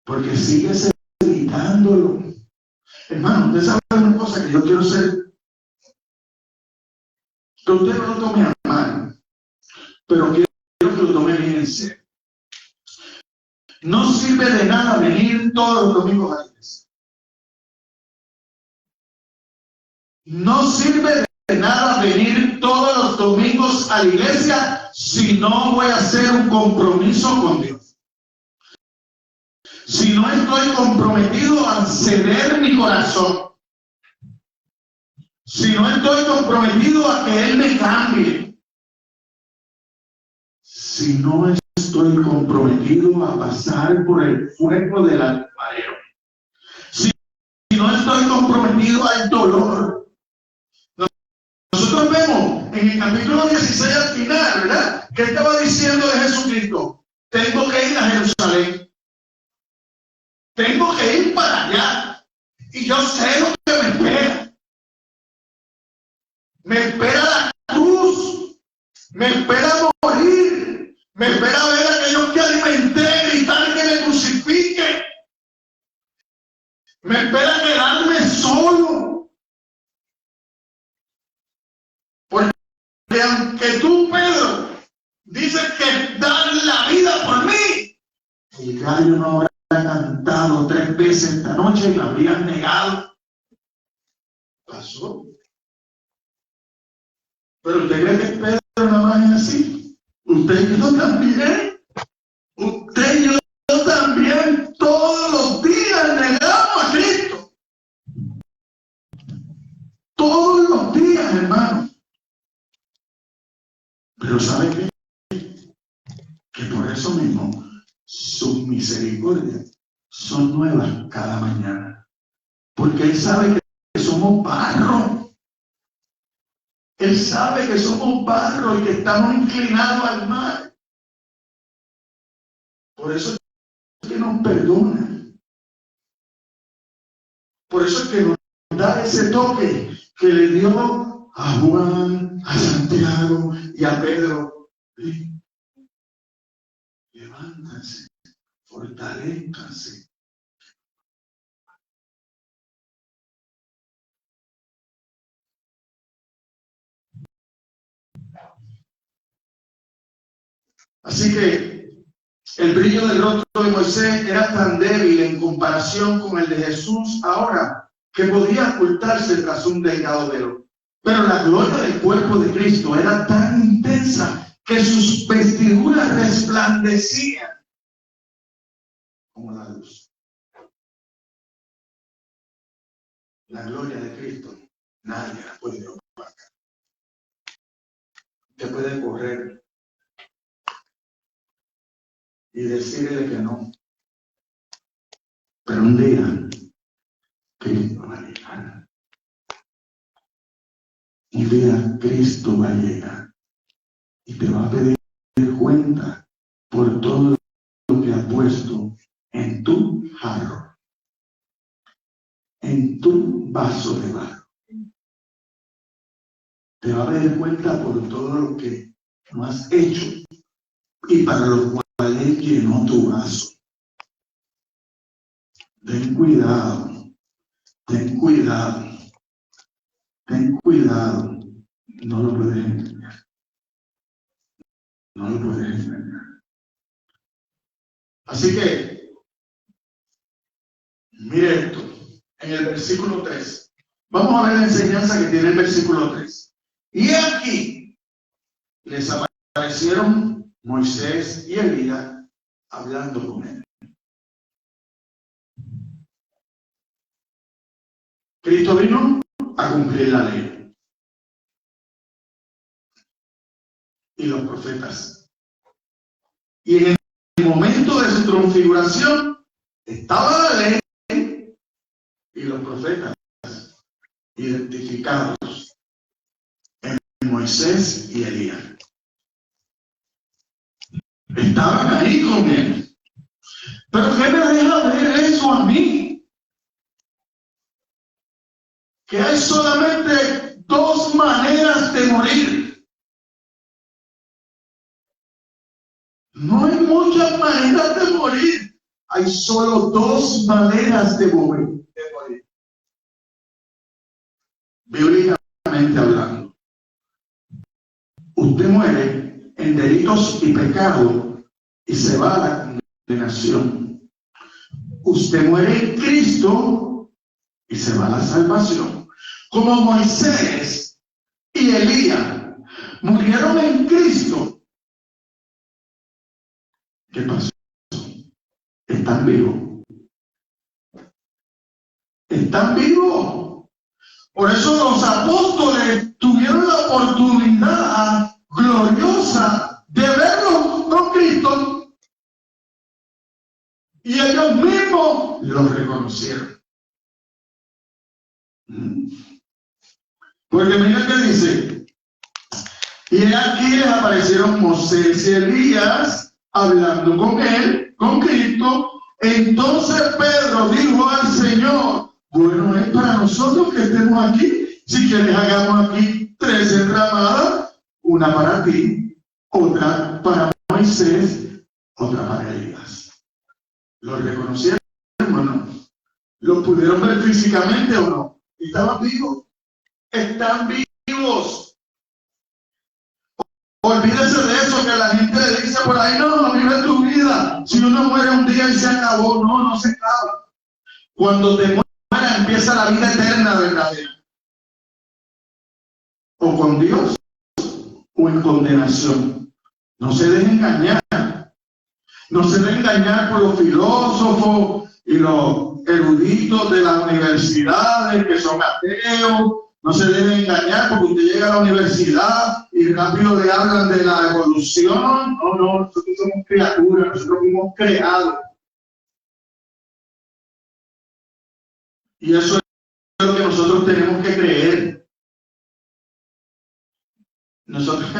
Porque sigues evitándolo. Hermano, usted sabe una cosa que yo quiero hacer. Que usted no lo tome a mal, pero quiero que lo tome bien en serio. No sirve de nada venir todos los domingos a la iglesia. No sirve de nada venir todos los domingos a la iglesia si no voy a hacer un compromiso con Dios. Si no estoy comprometido a ceder mi corazón. Si no estoy comprometido a que Él me cambie. Si no estoy comprometido a pasar por el fuego del alfarero. Si no estoy comprometido al dolor. Nosotros vemos en el capítulo 16 al final, ¿verdad? ¿Qué estaba diciendo de Jesucristo? Tengo que ir a Jerusalén. Tengo que ir para allá. Y yo sé lo que me espera. Me espera la cruz. Me espera morir. Me espera ver a aquellos que alimenté, gritar que me crucifiquen. Me espera quedarme solo. Porque aunque tú, Pedro, dices que das la vida por mí, el gallo no habrá cantado 3 veces esta noche y la habrían negado. Pasó. Pero usted cree que Pedro nada más es así. Usted y yo también. Usted y yo también todos los días negamos a Cristo. Todos los días, hermano. Pero ¿sabe qué? Que por eso mismo sus misericordias son nuevas cada mañana. Porque Él sabe que somos barro. Él sabe que somos barro y que estamos inclinados al mal. Por eso es que nos perdona. Por eso es que nos da ese toque que le dio a Juan, a Santiago y a Pedro. Levántense, fortalézcanse. Así que el brillo del rostro de Moisés era tan débil en comparación con el de Jesús ahora que podía ocultarse tras un delgado velo. Pero la gloria del cuerpo de Cristo era tan intensa que sus vestiduras resplandecían como la luz. La gloria de Cristo nadie la puede opacar. Usted puede correr y decirle que no, pero un día Cristo va a llegar. Un día Cristo va a llegar y te va a pedir cuenta por todo lo que ha puesto en tu jarro, en tu vaso de barro. Te va a pedir cuenta por todo lo que no has hecho y para lo cual Él llenó tu vaso. Ten cuidado, ten cuidado, ten cuidado. No lo puedes engañar. No lo puedes engañar. Así que, mire esto, en el versículo 3. Vamos a ver la enseñanza que tiene el versículo 3. Y aquí les aparecieron Moisés y Elías hablando con él. Cristo vino a cumplir la ley y los profetas. Y en el momento de su transfiguración estaba la ley y los profetas identificados en Moisés y Elías. Estaban ahí con él. Pero ¿qué me deja ver eso a mí? Que hay solamente dos maneras de morir. No hay muchas maneras de morir. Hay solo dos maneras de morir. Bíblicamente hablando. Usted muere en delitos y pecados y se va a la condenación. Usted muere en Cristo y se va a la salvación. Como Moisés y Elías murieron en Cristo. ¿Qué pasó? Están vivos. Están vivos. Por eso los apóstoles tuvieron la oportunidad gloriosa de verlos con Cristo y ellos mismos los reconocieron. Porque mira que dice, y aquí les aparecieron Moisés y Elías hablando con él, con Cristo. Entonces Pedro dijo al Señor: bueno, es para nosotros que estemos aquí. Si quieres, hagamos aquí 3 enramadas, una para ti, otra para Moisés, otra para Elías. ¿Lo reconocieron o no? ¿Lo pudieron ver físicamente o no? Estaban vivos. Están vivos. Olvídese de eso que la gente le dice por ahí: no, vive tu vida. Si uno muere un día y se acabó. No, no se acaba. Cuando te muera empieza la vida eterna verdadera. O con Dios o en condenación. No se dejen engañar. No se dejen engañar por los filósofos y los eruditos de las universidades que son ateos. No se dejen engañar porque usted llega a la universidad y rápido le hablan de la evolución. No, no, nosotros somos criaturas, nosotros fuimos creados. Y eso es lo que nosotros tenemos que creer. Nosotros,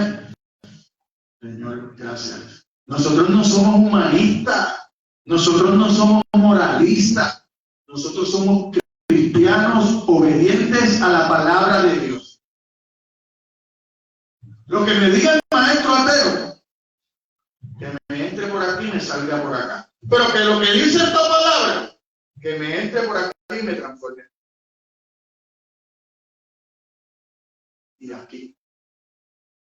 Señor, gracias. Nosotros no somos humanistas, nosotros no somos moralistas, nosotros somos cristianos obedientes a la palabra de Dios. Lo que me diga el maestro ateo, que me entre por aquí y me salga por acá. Pero que lo que dice esta palabra, que me entre por aquí y me transforme. Y aquí.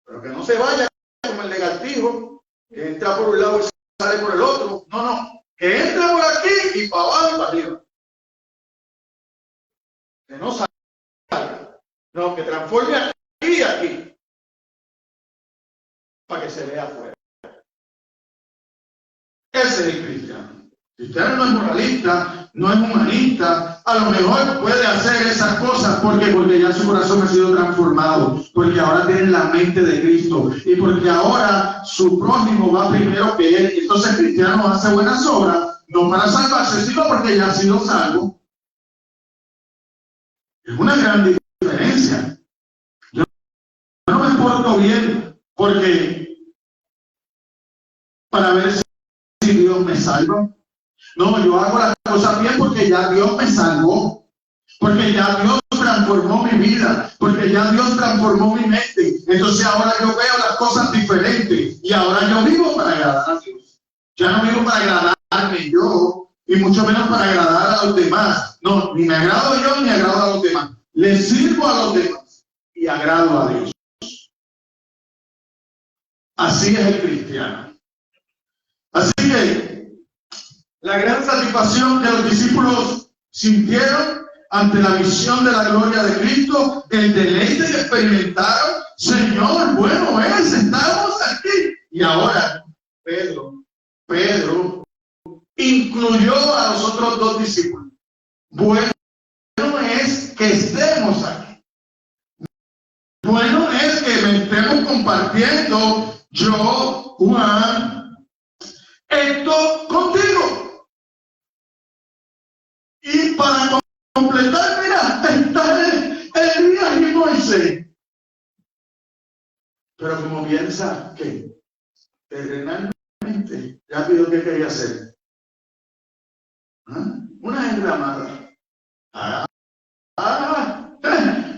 Pero que no se vaya como el lagartijo, que entra por un lado y sale por el otro. No, no. Que entre por aquí y para abajo y para arriba. Que no salga. No, que transforme aquí y aquí. Para que se vea afuera. Ese es el cristiano. El cristiano no es moralista, no es humanista. A lo mejor puede hacer esas cosas porque ya su corazón ha sido transformado, porque ahora tiene la mente de Cristo y porque ahora su prójimo va primero que él. Entonces el cristiano hace buenas obras, no para salvarse, sino porque ya ha sido salvo. Es una gran diferencia. Yo no me porto bien porque para ver si Dios me salva. No, yo hago las cosas bien porque ya Dios me salvó, porque ya Dios transformó mi vida, porque ya Dios transformó mi mente. Entonces ahora yo veo las cosas diferentes y ahora yo vivo para agradar a Dios. Ya no vivo para agradarme yo y mucho menos para agradar a los demás. No, ni me agrado yo ni agrado a los demás. Le sirvo a los demás y agrado a Dios. Así es el cristiano. Así que la gran satisfacción que los discípulos sintieron ante la visión de la gloria de Cristo, el deleite que experimentaron, Señor, bueno es, estamos aquí. Y ahora Pedro incluyó a los otros dos discípulos. Bueno es que estemos aquí. Bueno es que me estemos compartiendo yo, Juan, esto contigo. Y para completar, mira, está Elías y Moisés. Pero como piensa que terrenalmente ya pidió que quería hacer. Una enramada.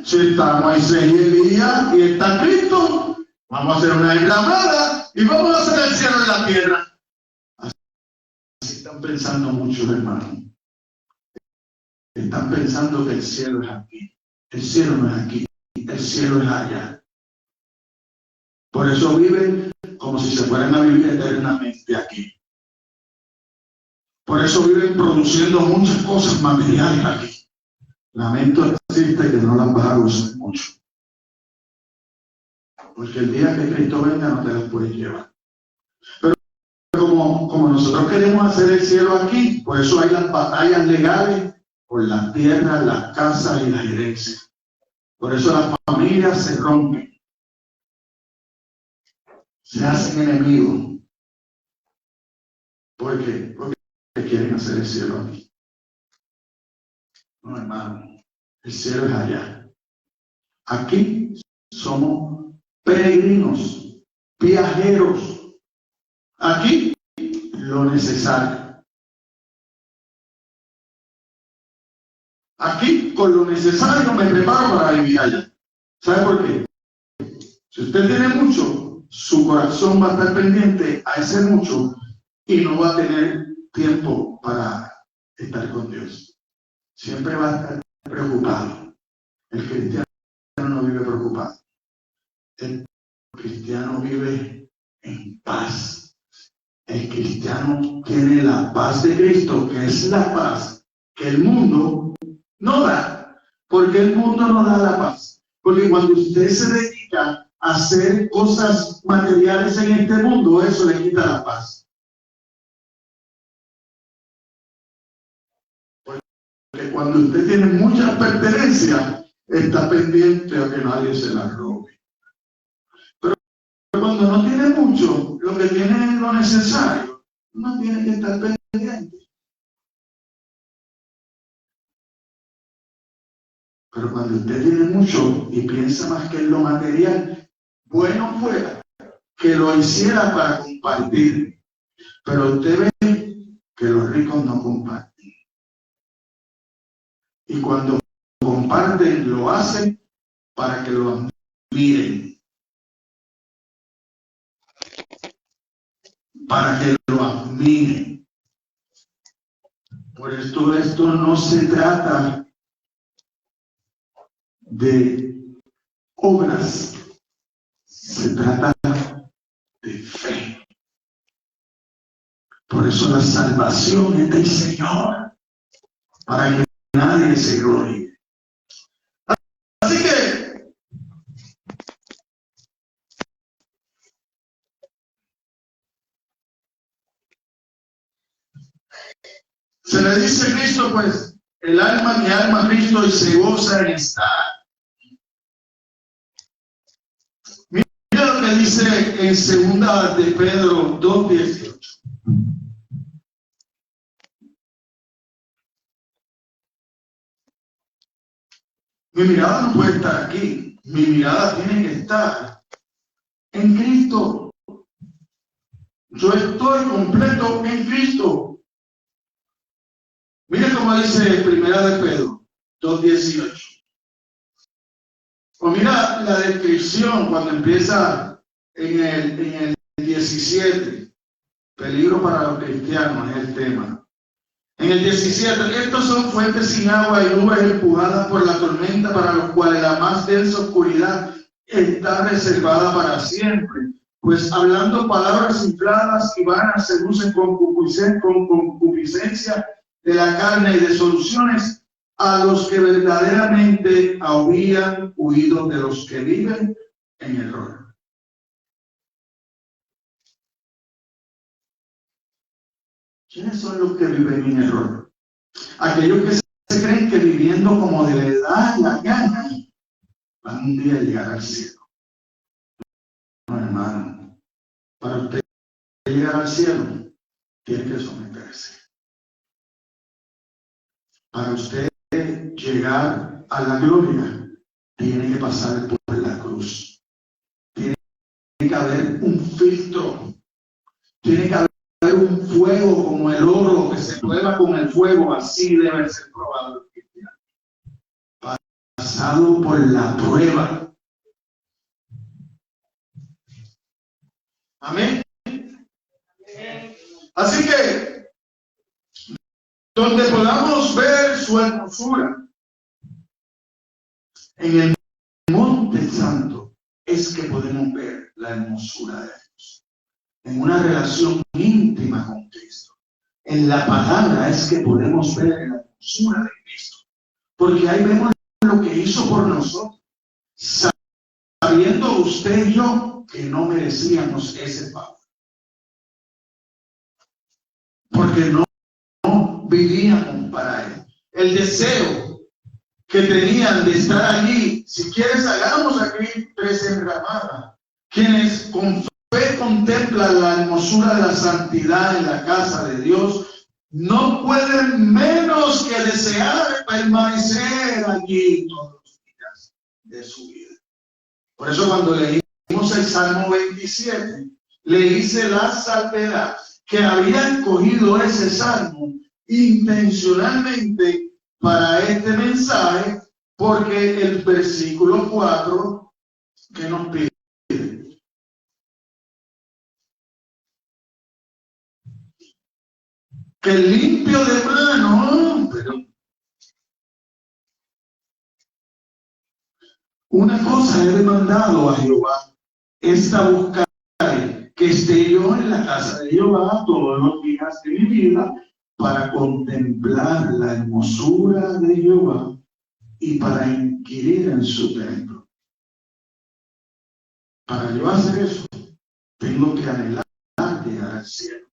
Si está Moisés y Elías y está Cristo, vamos a hacer una enramada y vamos a hacer el cielo en la tierra. Así están pensando muchos hermanos. Están pensando que el cielo es aquí. El cielo no es aquí. El cielo es allá. Por eso viven como si se fueran a vivir eternamente aquí. Por eso viven produciendo muchas cosas materiales aquí. Lamento decirte que no las vas a gozar mucho. Porque el día que Cristo venga no te las puedes llevar. Pero como nosotros queremos hacer el cielo aquí, por eso hay las batallas legales por las tierras, las casas y las herencias. Por eso las familias se rompen. Se hacen enemigos. ¿Por qué? Porque quieren hacer el cielo aquí. No, hermano. El cielo es allá. Aquí somos peregrinos, viajeros. Aquí lo necesario. Aquí con lo necesario me preparo para vivir allá. ¿Sabe por qué? Si usted tiene mucho, su corazón va a estar pendiente a ese mucho y no va a tener tiempo para estar con Dios. Siempre va a estar preocupado. El cristiano no vive preocupado. El cristiano vive en paz. El cristiano tiene la paz de Cristo, que es la paz que el mundo no da. Porque el mundo no da la paz. Porque cuando usted se dedica a hacer cosas materiales en este mundo, eso le quita la paz. Porque cuando usted tiene muchas pertenencias, está pendiente a que nadie se las robe. Pero cuando no tiene mucho, lo que tiene es lo necesario, no tiene que estar pendiente. Pero cuando usted tiene mucho y piensa más que en lo material, bueno fuera que lo hiciera para compartir. Pero usted ve que los ricos no comparten. Y cuando comparten, lo hacen para que lo admiren. Para que lo admiren. Por esto no se trata de obras, se trata de fe. Por eso la salvación es del Señor, para que nadie se gloríe. Así que le dice Cristo, pues, mi alma Cristo y se goza en estar. Mira lo que dice en segunda de Pedro 2:18. Mi mirada no puede estar aquí. Mi mirada tiene que estar en Cristo. Yo estoy completo en Cristo. Mire cómo dice primera de Pedro 2:18. O mira la descripción cuando empieza en el 17. Peligro para los cristianos es el tema. En el 17, estos son fuentes sin agua y nubes empujadas por la tormenta, para los cuales la más densa oscuridad está reservada para siempre. Pues hablando palabras infladas y vanas, seducen con concupiscencia de la carne y de soluciones a los que verdaderamente habían huido de los que viven en error. ¿Quiénes son los que viven en error? Aquellos que se creen que viviendo como de verdad la gana van un día a llegar al cielo. No, hermano, para usted llegar al cielo tiene que someterse. Para usted llegar a la gloria tiene que pasar por la cruz. Tiene que haber un filtro. Tiene que haber un fuego como el oro que se prueba con el fuego. Así debe ser probado el cristiano. Pasado por la prueba. Amén. Así que donde podamos ver su hermosura en el monte santo es que podemos ver la hermosura de Dios. En una relación íntima con Cristo. En la palabra es que podemos ver la hermosura de Cristo. Porque ahí vemos lo que hizo por nosotros. Sabiendo usted y yo que no merecíamos ese pago. Porque no vivíamos para Él. El deseo que tenían de estar allí, si quieres hagamos aquí 3 enramadas. Quienes con fe contemplan la hermosura de la santidad en la casa de Dios, no pueden menos que desear permanecer allí todos los días de su vida. Por eso cuando leímos el Salmo 27, le hice la salvedad que había escogido ese salmo intencionalmente para este mensaje, porque el versículo 4 que nos pide que limpio de mano, pero una cosa he demandado a Jehová, esta buscar que esté yo en la casa de Jehová todos los días de mi vida, para contemplar la hermosura de Jehová y para inquirir en su templo. Para yo hacer eso, tengo que anhelar llegar al cielo.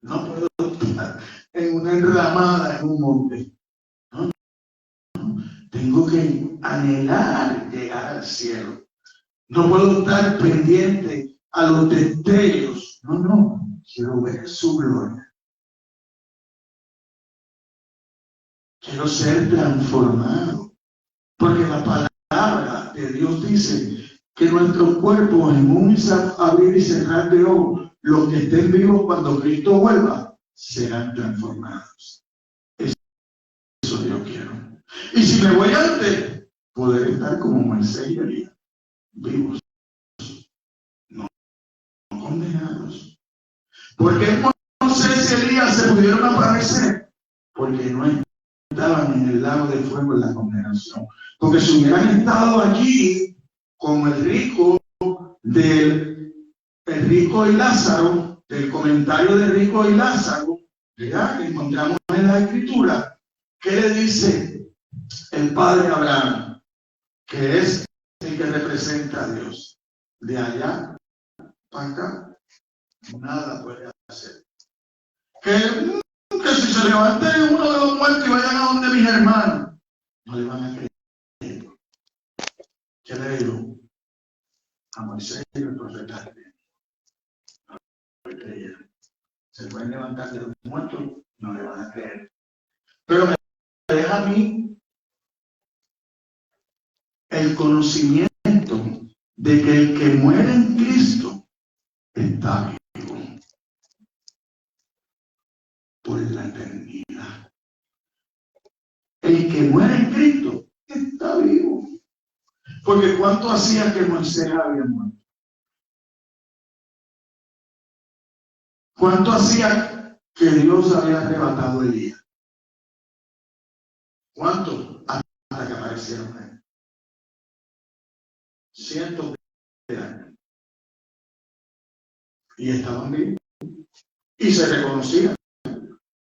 No puedo estar en una enramada en un monte. No. Tengo que anhelar llegar al cielo. No puedo estar pendiente a los destellos. No. Quiero ver su gloria. Quiero ser transformado. Porque la palabra de Dios dice que nuestros cuerpos, en un abrir y cerrar de ojos, los que estén vivos cuando Cristo vuelva, serán transformados. Eso yo quiero. Y si me voy antes, poder estar como Moisés y Elías, vivos, no condenados. ¿Por qué Moisés y Elías se pudieron aparecer? Porque no estaban en el lago de fuego en la condenación. Porque si hubieran estado allí como el rico y Lázaro, del comentario de Rico y Lázaro, ¿verdad? Que encontramos en la Escritura, ¿qué le dice el padre Abraham? Que es el que representa a Dios. De allá para acá, nada puede hacer. Que si se levante uno de los muertos y vayan a donde mis hermanos, no le van a creer. ¿Qué le digo? A Moisés y el profeta. No le creyeron. Se pueden levantar de los muertos, no le van a creer. Pero me deja a mí el conocimiento de que el que muere en Cristo está vivo por la eternidad. El que muere en Cristo está vivo. Porque ¿cuánto hacía que Moisés había muerto? ¿Cuánto hacía que Dios había arrebatado a Elías? ¿Cuánto? Hasta que aparecieron él. Cientos de años. Y estaban vivos. Y se reconocían.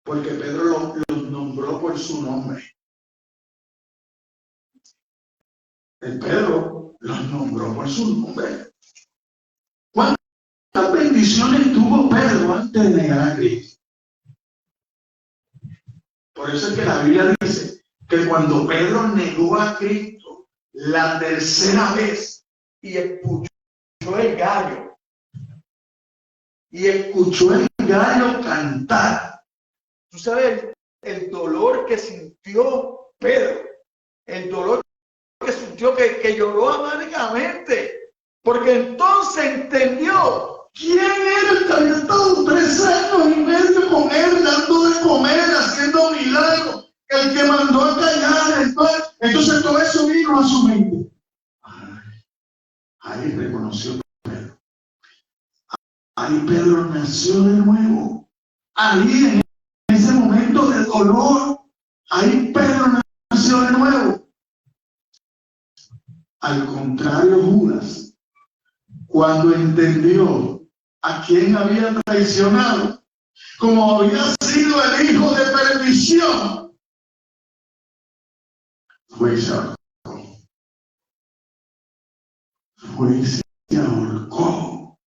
Porque Pedro los nombró por su nombre. El Pedro los nombró por su nombre. ¿Cuántas bendiciones tuvo Pedro antes de negar a Cristo? Por eso es que la Biblia dice que cuando Pedro negó a Cristo la tercera vez y escuchó el gallo, cantar, tú sabes el dolor que sintió Pedro, el dolor que sintió, que lloró amargamente, porque entonces entendió quién era el que había estado 3 años y medio con él, dando de comer, haciendo milagros, el que mandó a callar. Entonces todo eso vino a su mente. Ahí reconoció Pedro. Ahí Pedro nació de nuevo. Ahí en ese momento de dolor, ahí Pedro nació de nuevo. Al contrario, Judas, cuando entendió a quién había traicionado, como había sido el hijo de perdición, fue y se ahorcó.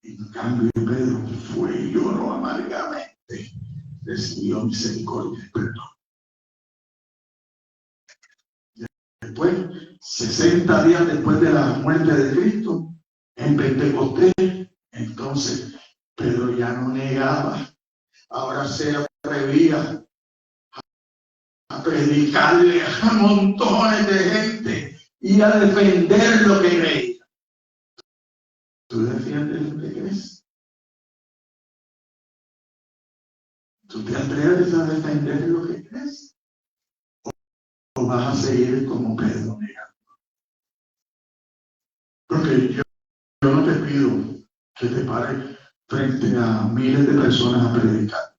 En cambio, Pedro fue y lloró amargamente, recibió misericordia y perdón. Después, 60 días después de la muerte de Cristo, en Pentecostés, entonces Pedro ya no negaba, ahora se atrevía a predicarle a montones de gente y a defender lo que creía. ¿Tú defiendes lo que crees? ¿Tú te atreves a defender lo que crees? ¿O vas a seguir como Pedro negando? Porque yo no te pido que te pares frente a miles de personas a predicar,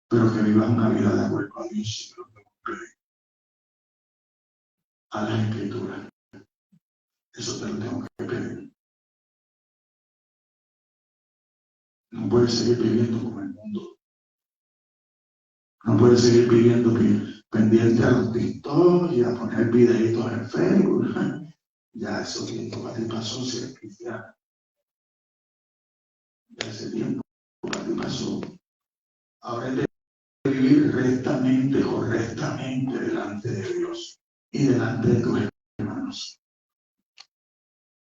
pero que vivas una vida de acuerdo a Dios, a las Escrituras. Eso te lo tengo que pedir. No puedes seguir viviendo como el mundo. No puedes seguir viviendo pendiente a los TikTok y a poner videitos en Facebook. Ya eso tiempo para ti pasó si eres cristiano. Ya ese tiempo para ti pasó. Ahora es de vivir rectamente, correctamente delante de Dios y delante de tus hermanos.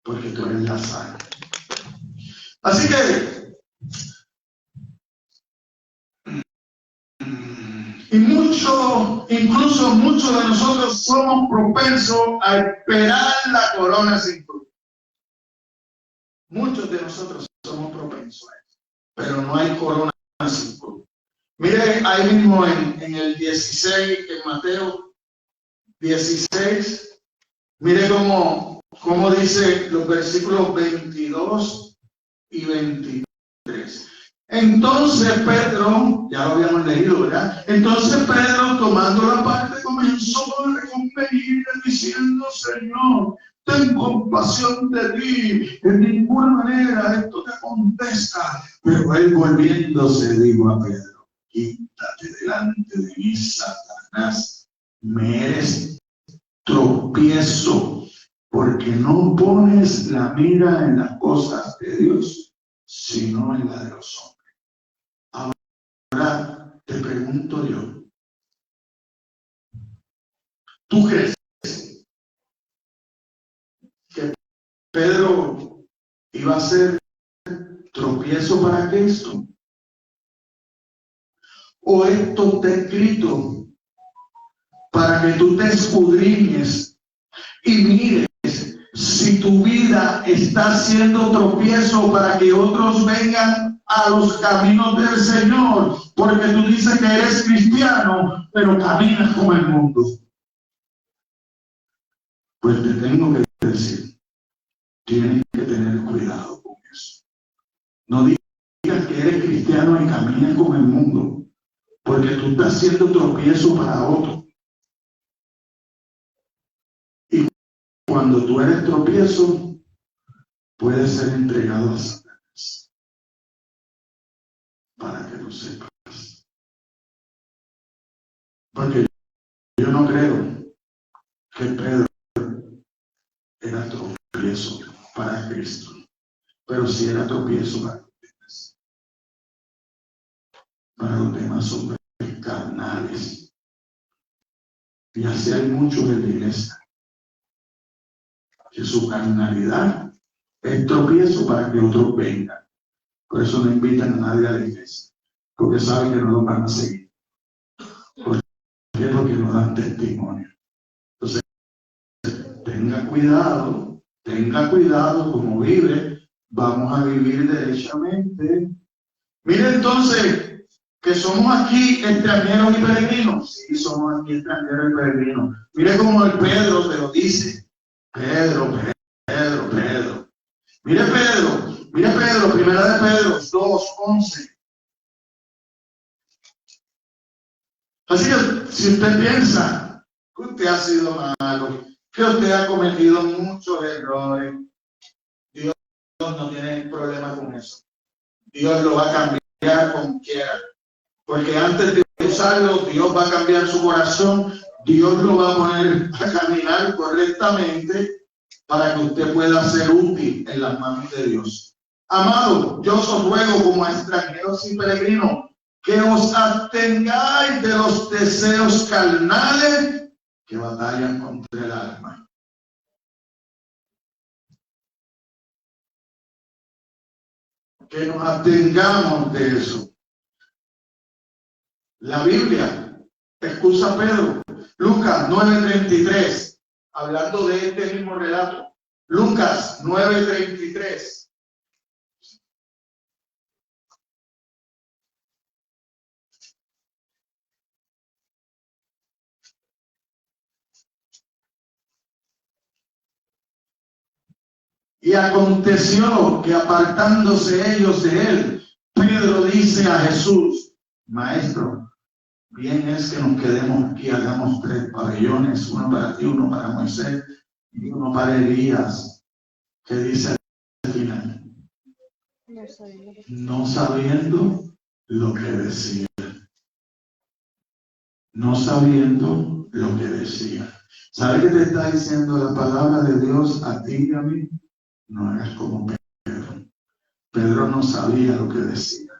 Porque tú eres la sangre. Así que incluso muchos de nosotros somos propensos a esperar la corona sin cruz. Muchos de nosotros somos propensos a eso, pero no hay corona sin cruz. Mire ahí mismo en el 16, en Mateo 16, mire cómo dice los versículos 22 y 23. Entonces Pedro, ya lo habíamos leído, ¿verdad? Entonces Pedro, tomando la parte, comenzó a reconvenirle diciendo: Señor, ten compasión de ti, en ninguna manera esto te acontezca. Pero él, volviéndose, dijo a Pedro: quítate delante de mí, Satanás, me eres tropiezo, porque no pones la mira en las cosas de Dios, sino en la de los hombres. pregunto yo, ¿tú crees que Pedro iba a ser tropiezo para Cristo? ¿O esto está escrito para que tú te escudriñes y mires si tu vida está siendo tropiezo para que otros vengan a los caminos del Señor? Porque tú dices que eres cristiano, pero caminas como el mundo. Pues te tengo que decir, tienes que tener cuidado con eso. No digas que eres cristiano y caminas como el mundo, porque tú estás siendo tropiezo para otros. Y cuando tú eres tropiezo, puedes ser entregado a Satanás. Para que lo sepas. Porque yo no creo que Pedro era tropiezo para Cristo, pero sí era tropiezo para los demás hombres carnales. Y así hay muchos en la iglesia, que su carnalidad es tropiezo para que otros vengan. Por eso no invitan a nadie a la iglesia, porque saben que no los van a seguir. ¿Por qué? Porque no dan testimonio. Entonces, tenga cuidado como vive. Vamos a vivir derechamente. Mire entonces que somos aquí extranjeros y peregrinos. Sí, somos aquí extranjeros y peregrinos. Mire cómo el Pedro te lo dice. Pedro. Mire Pedro, primera de Pedro 2:11. Así que si usted piensa que usted ha sido malo, que usted ha cometido muchos errores, Dios no tiene problema con eso. Dios lo va a cambiar como quiera. Porque antes de usarlo, Dios va a cambiar su corazón. Dios lo va a poner a caminar correctamente para que usted pueda ser útil en las manos de Dios. Amado, yo os ruego como extranjeros y peregrinos que os abstengáis de los deseos carnales que batallan contra el alma. Que nos abstengamos de eso. La Biblia excusa a Pedro. Lucas 9:33, hablando de este mismo relato. Lucas 9:33. Y aconteció que apartándose ellos de él, Pedro dice a Jesús: Maestro, bien es que nos quedemos aquí, hagamos 3 pabellones, uno para ti, uno para Moisés y uno para Elías. ¿Qué dice al final? No sabiendo lo que decía. No sabiendo lo que decía. ¿Sabe qué te está diciendo la palabra de Dios a ti y a mí? No hagas como Pedro. Pedro no sabía lo que decía.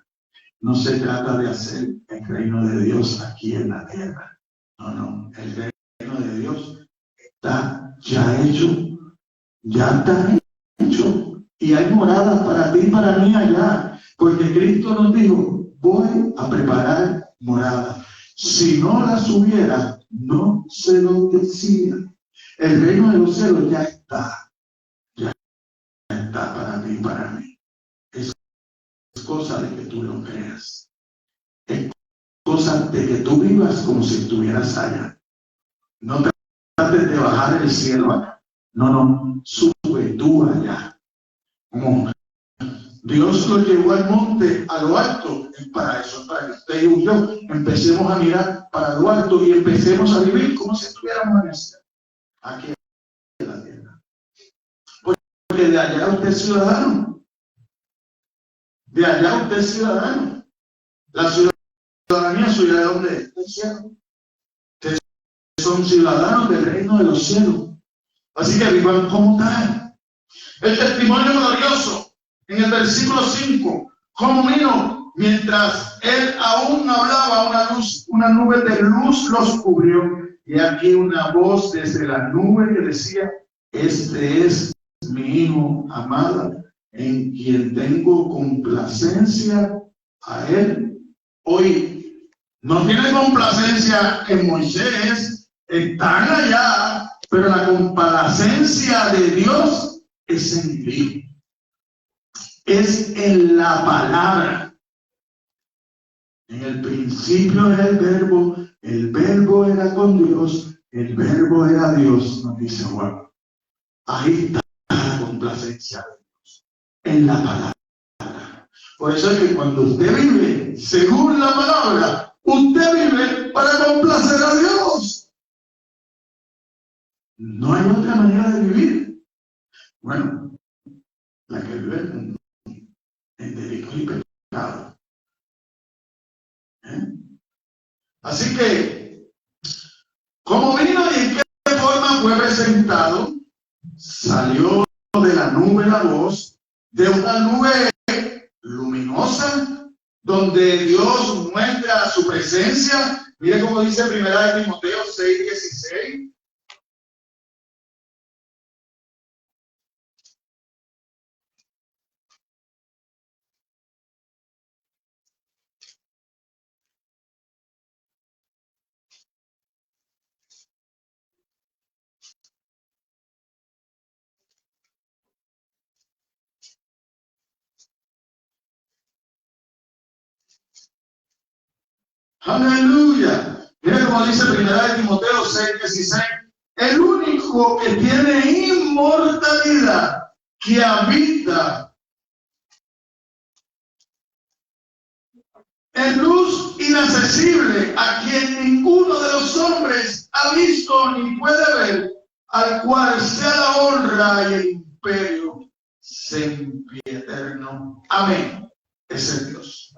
No se trata de hacer el reino de Dios aquí en la tierra. No. El reino de Dios está ya hecho. Ya está hecho. Y hay moradas para ti y para mí allá. Porque Cristo nos dijo: voy a preparar moradas. Si no las hubiera, no se lo decía. El reino de los cielos ya está. Está para ti y para mí. Es cosa de que tú lo creas. Es cosa de que tú vivas como si estuvieras allá. No trates de bajar el cielo acá. No, sube tú allá. Como Dios lo llevó al monte, a lo alto, es para eso, para que usted y yo empecemos a mirar para lo alto y empecemos a vivir como si estuviéramos en el cielo. Aquí en la tierra. Porque de allá usted es ciudadano. De allá usted es ciudadano. La ciudadanía suya, ¿de dónde es? Del cielo. Ustedes son ciudadanos del reino de los cielos. Así que vivan como tal. El testimonio glorioso en el versículo 5. Como vino mientras él aún hablaba, una nube de luz los cubrió, y aquí una voz desde la nube que decía: este es mi Hijo amado, en quien tengo complacencia. A él hoy no tiene complacencia en Moisés, están allá, pero la complacencia de Dios es en ti, es en la palabra. En el principio era el verbo era con Dios, el verbo era Dios, nos dice Juan. Ahí está la complacencia de Dios, en la palabra. Por eso es que cuando usted vive según la palabra, usted vive para complacer a Dios. No hay otra manera de vivir. Bueno, la que vive en delitos y pecados. Así que, como vino y en qué forma fue presentado, salió de la nube la voz, de una nube luminosa, donde Dios muestra su presencia. Mire cómo dice 1 Timoteo 6:16. Aleluya. Mira como dice 1 Timoteo 6:16. El único que tiene inmortalidad, que habita en luz inaccesible, a quien ninguno de los hombres ha visto ni puede ver, al cual sea la honra y el imperio sempiterno. Amén. Es el Dios.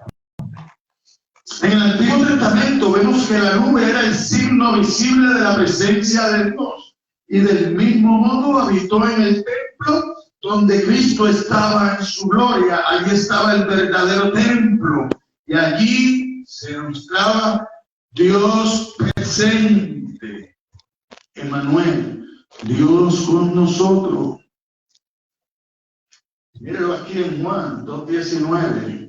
En el Antiguo Testamento vemos que la nube era el signo visible de la presencia de Dios, y del mismo modo habitó en el templo donde Cristo estaba en su gloria. Allí estaba el verdadero templo, y allí se mostraba Dios presente. Emmanuel, Dios con nosotros. Míralo aquí en Juan 2:19.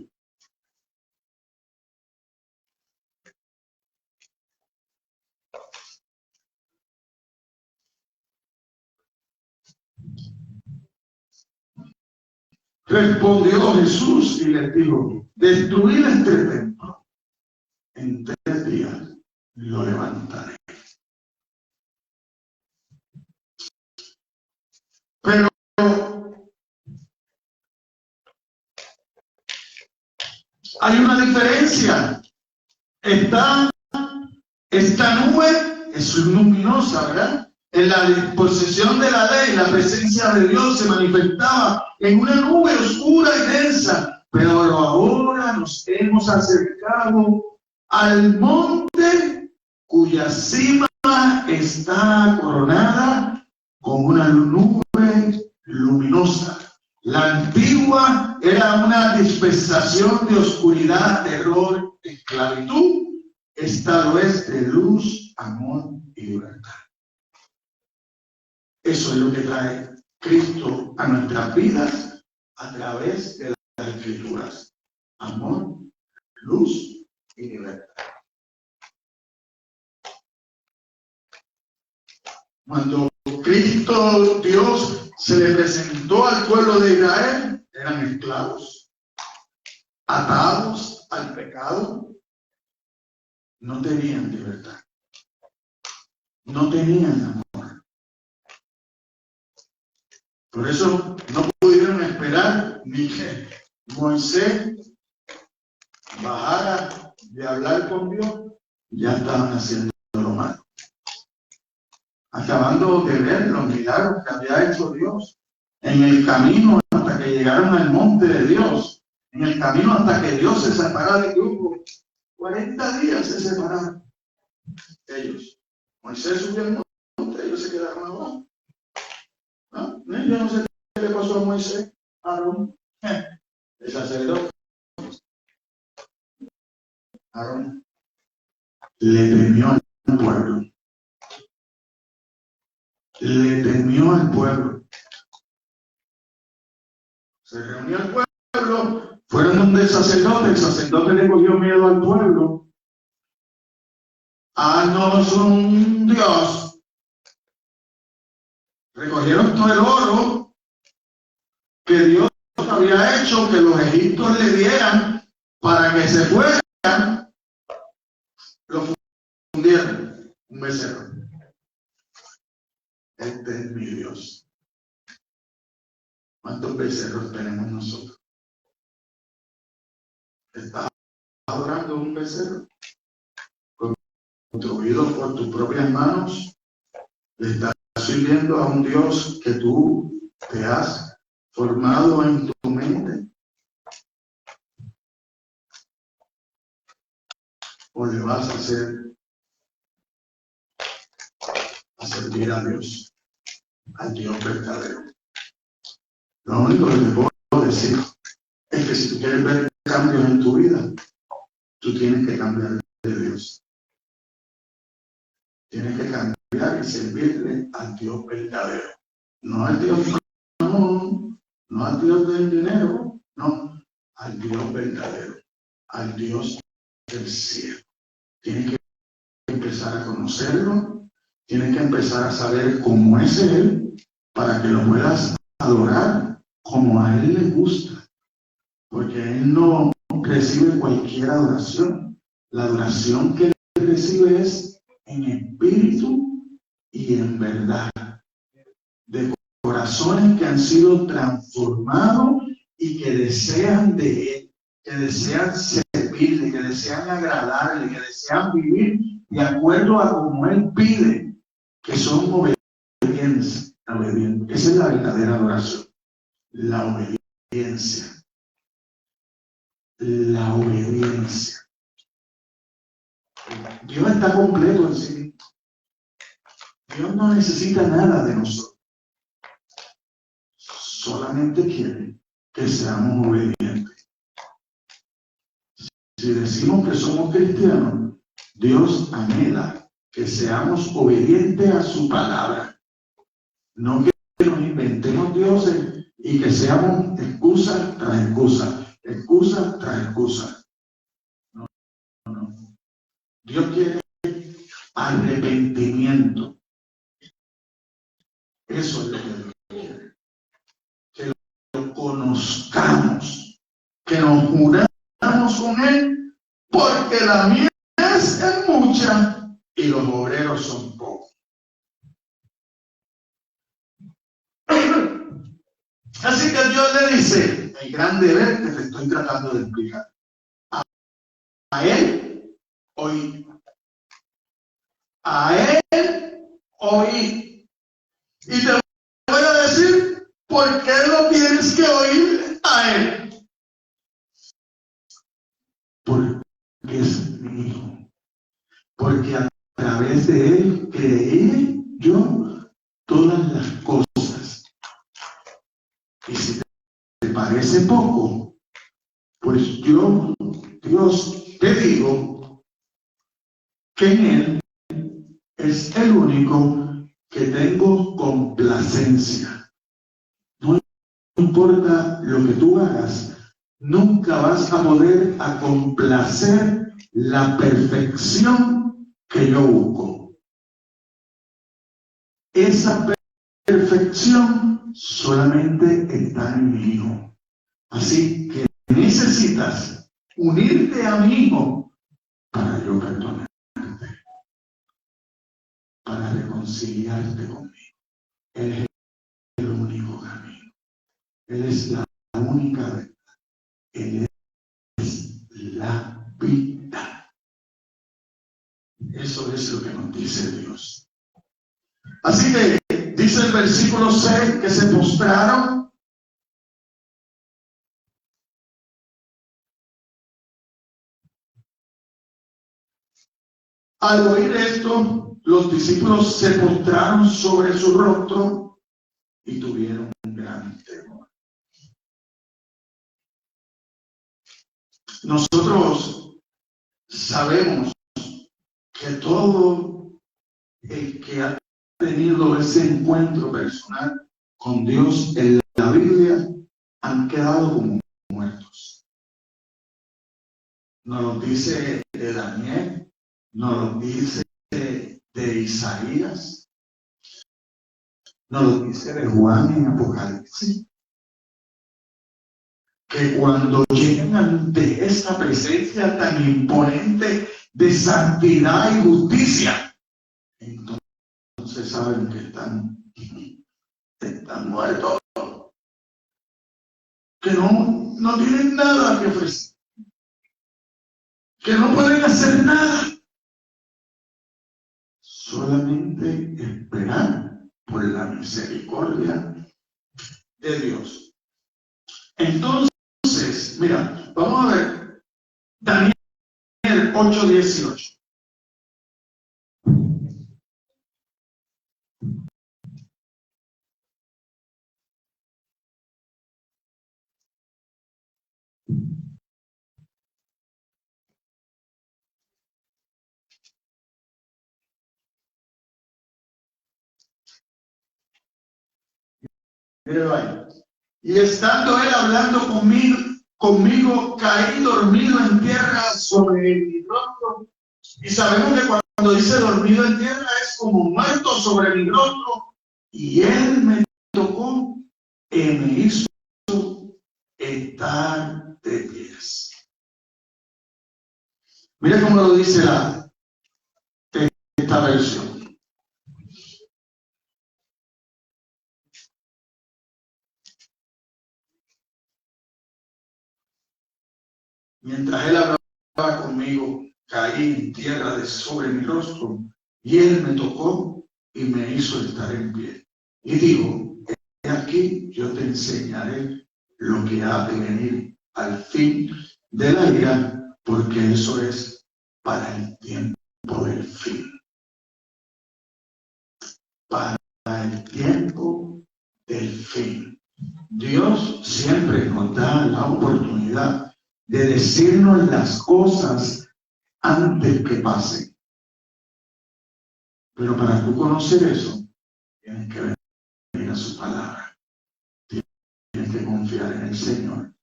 Respondió Jesús y les dijo: destruid este templo, en 3 días lo levantaré. Pero hay una diferencia. Esta nube es luminosa, ¿verdad? En la disposición de la ley, la presencia de Dios se manifestaba en una nube oscura y densa, pero ahora nos hemos acercado al monte cuya cima está coronada con una nube luminosa. La antigua era una dispensación de oscuridad, terror, esclavitud. Esta lo es de luz, amor y libertad. Eso es lo que trae Cristo a nuestras vidas a través de las Escrituras. Amor, luz y libertad. Cuando Cristo, Dios, se le presentó al pueblo de Israel, eran esclavos, atados al pecado, no tenían libertad, no tenían amor. Por eso no pudieron esperar ni que Moisés bajara de hablar con Dios, ya estaban haciendo lo malo, acabando de ver los milagros que había hecho Dios en el camino hasta que llegaron al monte de Dios, en el camino hasta que Dios se separara del grupo. 40 días se separaron ellos. Moisés subió al monte, ellos se quedaron abajo. ¿No? Yo no sé qué le pasó a Moisés, Aarón, el sacerdote. Aarón le temió al pueblo. Le temió al pueblo. Se reunió el pueblo, fueron donde el sacerdote le cogió miedo al pueblo. Haznos un Dios. Recogieron todo el oro que Dios había hecho que los egipcios le dieran para que se fueran, lo fundieron, un becerro. Este es mi Dios. ¿Cuántos becerros tenemos nosotros? ¿Estás adorando un becerro construido por tus propias manos? ¿Le estás sirviendo a un Dios que tú te has formado en tu mente? ¿O le vas a servir a Dios, al Dios verdadero? Lo único que te puedo decir es que si tú quieres ver cambios en tu vida, tú tienes que cambiar de Dios. Tienes que cambiar y servirle al Dios verdadero. No al Dios, no al Dios del dinero, no, al Dios verdadero, al Dios del cielo. Tienes que empezar a conocerlo, tienes que empezar a saber cómo es Él, para que lo puedas adorar como a Él le gusta. Porque Él no recibe cualquier adoración. La adoración que Él recibe es en espíritu y en verdad. De corazones que han sido transformados y que desean de Él, que desean servirle, que desean agradarle, que desean vivir de acuerdo a como Él pide, que son obedientes. Esa es la verdadera adoración. La obediencia. La obediencia. Dios está completo en sí. Dios no necesita nada de nosotros. Solamente quiere que seamos obedientes. Si decimos que somos cristianos, Dios anhela que seamos obedientes a su palabra. No que nos inventemos dioses y que seamos excusa tras excusa, excusa tras excusa. No, no. Dios quiere arrepentimiento. Eso es lo que Dios quiere. Que lo conozcamos, que nos unamos con Él, porque la mies es mucha y los obreros son pocos. Así que Dios le dice, el gran deber que te estoy tratando de explicar, a Él oí. A Él oí. Y te voy a decir por qué lo tienes que oír a Él. Porque es mi hijo. Porque a través de Él creé yo todas las cosas. Y si te parece poco, pues yo, Dios, te digo que en Él es el único que tengo complacencia. No importa lo que tú hagas, nunca vas a poder a complacer la perfección que yo busco. Esa perfección solamente está en mi hijo. Así que necesitas unirte a mi hijo para yo perdonarte, para reconciliarte conmigo. Él es el único camino. Él es la única verdad. Él es la vida. Eso es lo que nos dice Dios. Así que dice el versículo 6 que se postraron. Al oír esto, los discípulos se postraron sobre su rostro y tuvieron un gran temor. Nosotros sabemos que todo el que ha tenido ese encuentro personal con Dios en la Biblia han quedado como muertos. Nos lo dice de Daniel, nos lo dice de Isaías, nos lo dice de Juan en Apocalipsis, que cuando llegan ante esta presencia tan imponente de santidad y justicia, entonces saben que están muertos, que no tienen nada que ofrecer, que no pueden hacer nada, solamente esperar por la misericordia de Dios. Entonces, mira, vamos a ver Daniel 8:18. Y estando él hablando conmigo, caí dormido en tierra sobre mi rostro. Y sabemos que cuando dice dormido en tierra es como muerto sobre mi rostro. Y él me tocó y me hizo estar de pies. Mira cómo lo dice esta versión. Mientras él hablaba conmigo, caí en tierra de sobre mi rostro, y él me tocó y me hizo estar en pie. Y dijo: he aquí, yo te enseñaré lo que ha de venir al fin de la ira, porque eso es para el tiempo del fin. Para el tiempo del fin. Dios siempre nos da la oportunidad de decirnos las cosas antes que pasen. Pero para tú conocer eso, tienes que venir a su palabra. Tienes que confiar en el Señor,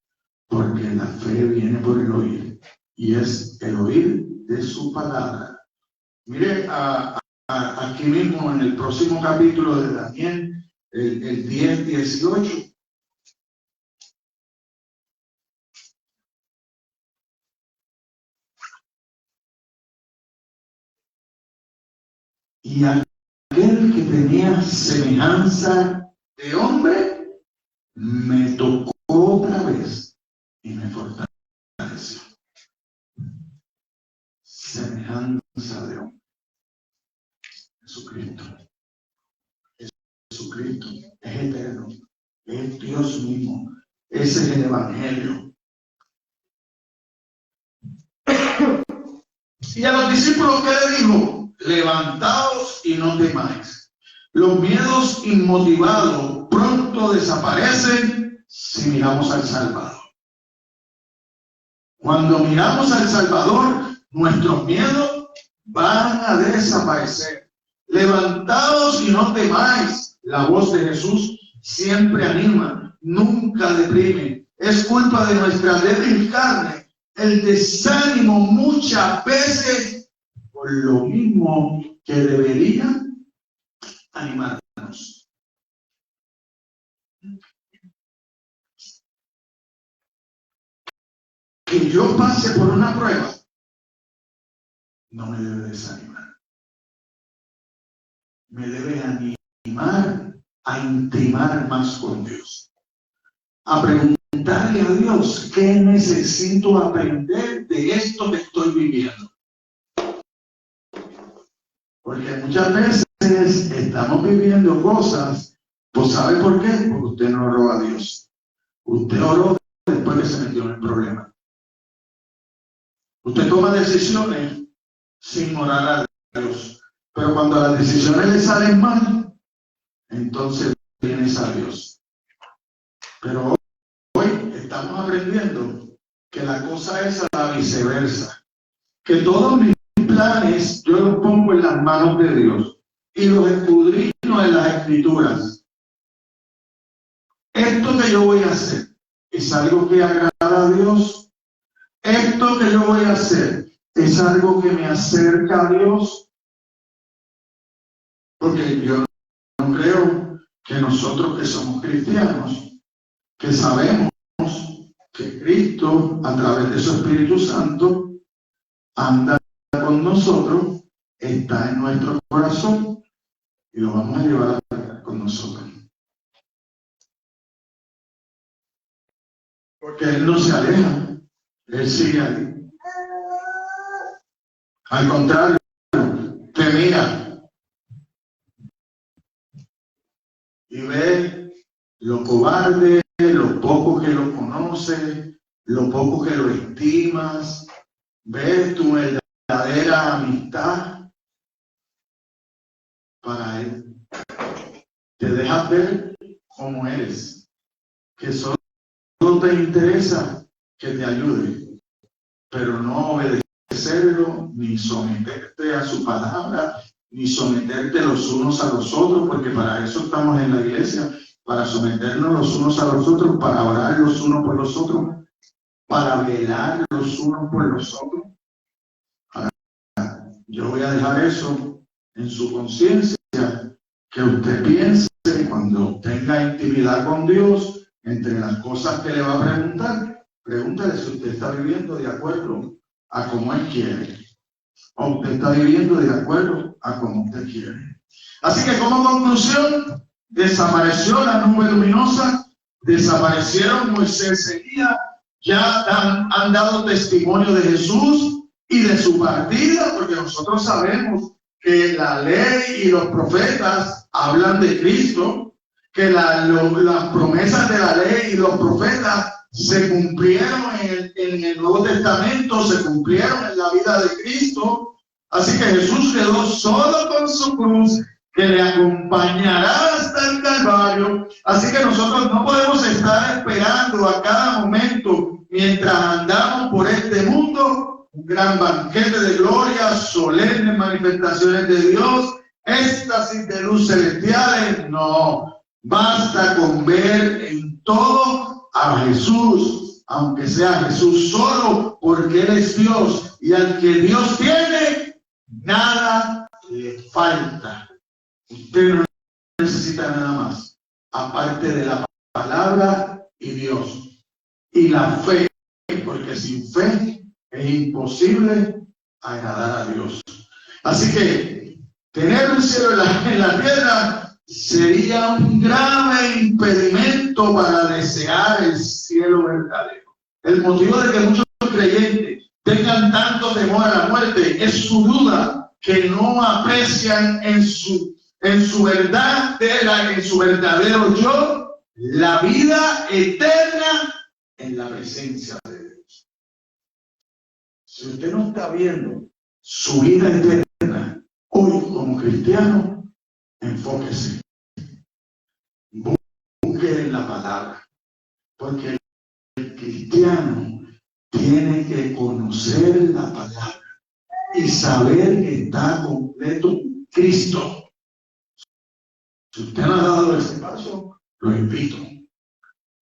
porque la fe viene por el oír, y es el oír de su palabra. Mire, aquí mismo en el próximo capítulo de Daniel, el 10:18. Y aquel que tenía semejanza de hombre me tocó otra vez y me fortaleció. Semejanza de hombre. Jesucristo. Jesucristo es eterno, es Dios mismo. Ese es el Evangelio. Y a los discípulos, ¿qué le dijo? Levantaos y no temáis. Los miedos inmotivados pronto desaparecen si miramos al Salvador. Cuando miramos al Salvador, nuestros miedos van a desaparecer. Levantaos y no temáis. La voz de Jesús siempre anima, nunca deprime. Es culpa de nuestra débil carne el desánimo muchas veces, por lo mismo que debería animarnos. Que yo pase por una prueba no me debe desanimar. Me debe animar a intimar más con Dios, a preguntarle a Dios qué necesito aprender de esto que estoy viviendo. Porque muchas veces estamos viviendo cosas, pues ¿sabe por qué? Porque usted no oró a Dios. Usted oró después que se metió en el problema. Usted toma decisiones sin orar a Dios. Pero cuando las decisiones le salen mal, entonces vienes a Dios. Pero hoy estamos aprendiendo que la cosa es a la viceversa. que todos mis planes yo los pongo en las manos de Dios y los escudriño en las Escrituras. Esto que yo voy a hacer es algo que agrada a Dios. Esto que yo voy a hacer es algo que me acerca a Dios. Porque yo no creo que nosotros que somos cristianos, que sabemos que Cristo a través de su Espíritu Santo anda con nosotros, está en nuestro corazón y lo vamos a llevar con nosotros. Porque Él no se aleja, Él sigue ahí. Al contrario, te mira y ve lo cobarde, lo poco que lo conoces, lo poco que lo estimas, ve tu verdadera amistad para Él. Te dejas ver cómo eres, que solo te interesa que te ayude, pero no obedecerlo, ni someterte a su palabra, ni someterte los unos a los otros, porque para eso estamos en la iglesia, para someternos los unos a los otros, para orar los unos por los otros, para velar los unos por los otros. Ahora, yo voy a dejar eso en su conciencia, que usted piense cuando tenga intimidad con Dios, entre las cosas que le va a preguntar, pregúntale si usted está viviendo de acuerdo a como Él quiere, o usted está viviendo de acuerdo a como usted quiere. Así que como conclusión, desapareció la nube luminosa, desaparecieron Moisés y Elías, ya han dado testimonio de Jesús y de su partida, porque nosotros sabemos que la ley y los profetas hablan de Cristo, que las promesas de la ley y los profetas se cumplieron en el Nuevo Testamento, se cumplieron en la vida de Cristo. Así que Jesús quedó solo con su cruz, que le acompañará hasta el Calvario. Así que nosotros no podemos estar esperando a cada momento, mientras andamos por este mundo, un gran banquete de gloria, solemnes manifestaciones de Dios, éxtasis de luz celestiales. No, basta con ver en todo a Jesús, aunque sea Jesús solo, porque Él es Dios, y al que Dios tiene, nada le falta. Usted no necesita nada más, aparte de la palabra y Dios, y la fe, porque sin fe es imposible agradar a Dios. Así que tener un cielo en la tierra sería un grave impedimento para desear el cielo verdadero. El motivo de que muchos creyentes tengan tanto temor a la muerte es su duda, que no aprecian en su verdad, en su verdadero yo, la vida eterna en la presencia de Dios. Si usted no está viendo su vida eterna hoy como cristiano, enfóquese, busque en la palabra, porque el cristiano tiene que conocer la palabra y saber que está completo en Cristo. Si usted no ha dado ese paso, lo invito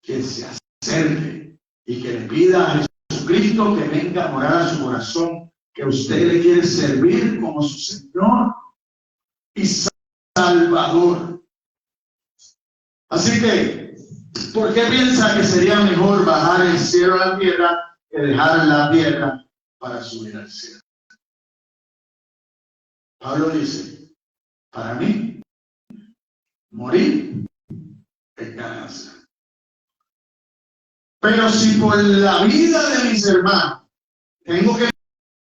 que se acerque y que le pida a Jesucristo que venga a morar a su corazón, que usted le quiere servir como su Señor y Salvador. Así que, ¿por qué piensa que sería mejor bajar el cielo a la tierra que dejar la tierra para subir al cielo? Pablo dice, para mí, morir es ganancia. Pero si por la vida de mis hermanos tengo que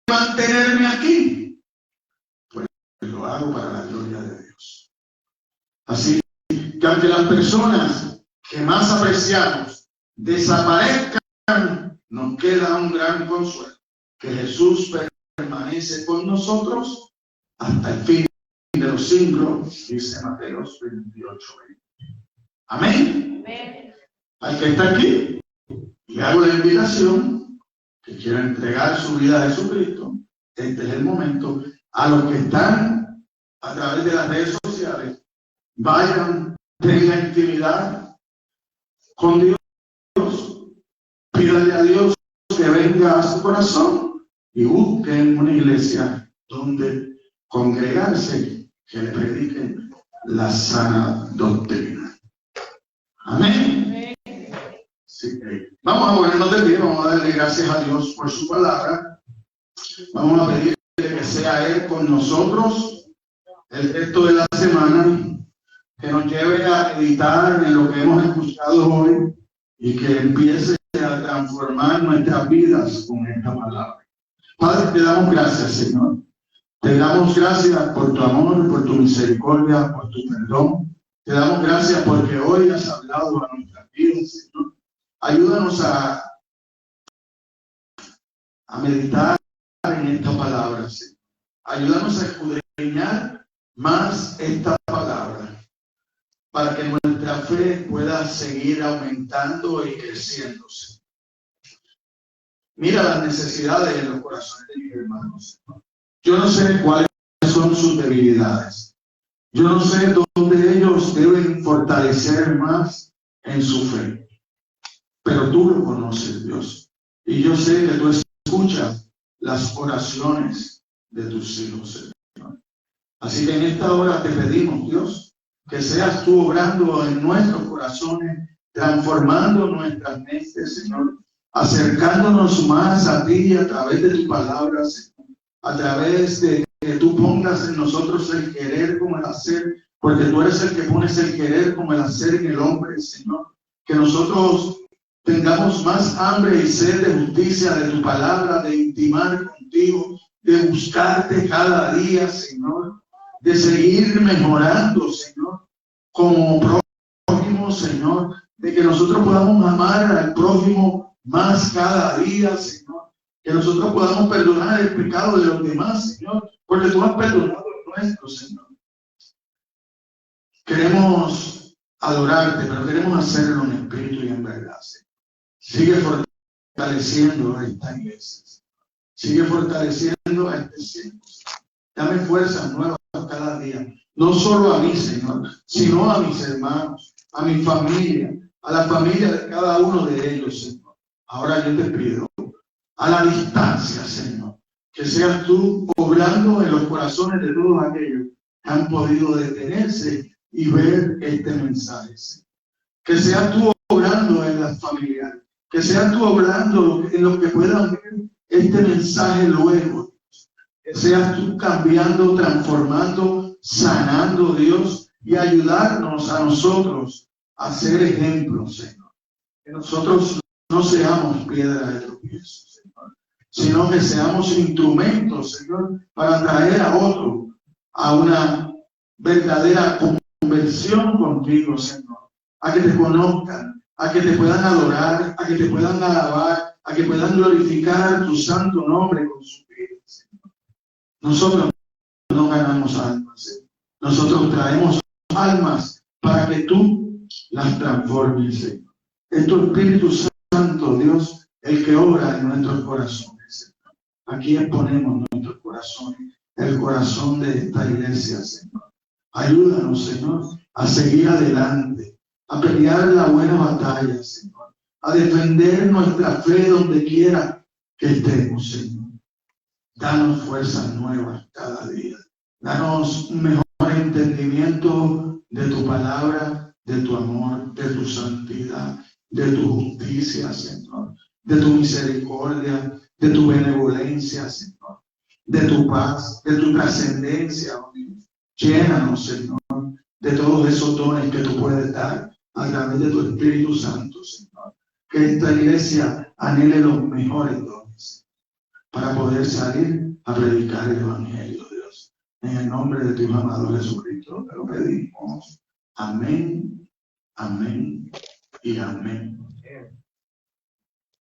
mantenerme aquí, pues lo hago para la gloria de Dios. Así que aunque las personas que más apreciamos desaparezcan, nos queda un gran consuelo, que Jesús permanece con nosotros hasta el fin de los siglos, dice Mateo 28:20. Amén. Amén. Al que está aquí, le hago la invitación, que quiera entregar su vida a Jesucristo, este es el momento. A los que están a través de las redes sociales, vayan, tengan intimidad con Dios, pídale a Dios que venga a su corazón y busquen una iglesia donde congregarse, que le prediquen la sana doctrina. Amén. Sí, vamos a ponernos de pie, vamos a darle gracias a Dios por su palabra. Vamos a pedirle que sea Él con nosotros el resto de la semana, que nos lleve a meditar en lo que hemos escuchado hoy y que empiece a transformar nuestras vidas con esta palabra. Padre, te damos gracias, Señor. Te damos gracias por tu amor, por tu misericordia, por tu perdón. Te damos gracias porque hoy has hablado a nuestras vidas, Señor. Ayúdanos a meditar en esta palabra, Señor. Ayúdanos a escudriñar más esta palabra para que nuestra fe pueda seguir aumentando y creciéndose. Mira las necesidades en los corazones de mis hermanos. Yo no sé cuáles son sus debilidades. Yo no sé dónde ellos deben fortalecer más en su fe. Pero tú lo conoces, Dios. Y yo sé que tú escuchas las oraciones de tus hijos, Señor. Así que en esta hora te pedimos, Dios, que seas tú obrando en nuestros corazones, transformando nuestras mentes, Señor, acercándonos más a ti a través de tu palabra, Señor, a través de que tú pongas en nosotros el querer como el hacer, porque tú eres el que pones el querer como el hacer en el hombre, Señor. Que nosotros tengamos más hambre y sed de justicia de tu palabra, de intimar contigo, de buscarte cada día, Señor, de seguir mejorando, Señor, como prójimo, Señor, de que nosotros podamos amar al prójimo más cada día, Señor, que nosotros podamos perdonar el pecado de los demás, Señor, porque tú has perdonado el nuestro, Señor. Queremos adorarte, pero queremos hacerlo en espíritu y en verdad, Señor. Sigue fortaleciendo a esta iglesia, sigue fortaleciendo a este cielo. Dame fuerzas nuevas cada día, no solo a mí, Señor, sino a mis hermanos, a mi familia, a la familia de cada uno de ellos, Señor. Ahora yo te pido, a la distancia, Señor, que seas tú obrando en los corazones de todos aquellos que han podido detenerse y ver este mensaje, Señor. Que seas tú obrando en las familiares, que seas tú obrando en los que puedan ver este mensaje luego. Que seas tú cambiando, transformando, sanando, Dios, y ayudarnos a nosotros a ser ejemplos, Señor. Que nosotros no seamos piedra de tropiezo, Señor, sino que seamos instrumentos, Señor, para traer a otro a una verdadera conversión contigo, Señor. A que te conozcan, a que te puedan adorar, a que te puedan alabar, a que puedan glorificar tu santo nombre con su vida, Señor. Nosotros no ganamos almas, Señor. Nosotros traemos almas para que tú las transformes, Señor. Es tu Espíritu Santo, Dios, el que obra en nuestros corazones, Señor. Aquí exponemos nuestros corazones, el corazón de esta iglesia, Señor. Ayúdanos, Señor, a seguir adelante, a pelear la buena batalla, Señor, a defender nuestra fe donde quiera que estemos, Señor. Danos fuerzas nuevas cada día. Danos un mejor entendimiento de tu palabra, de tu amor, de tu santidad, de tu justicia, Señor, de tu misericordia, de tu benevolencia, Señor, de tu paz, de tu trascendencia, oh Dios. Llénanos, Señor, de todos esos dones que tú puedes dar a través de tu Espíritu Santo, Señor. Que esta iglesia anhele los mejores dones para poder salir a predicar el Evangelio, Dios. En el nombre de tu amado Jesucristo te lo pedimos. Amén, amén y amén.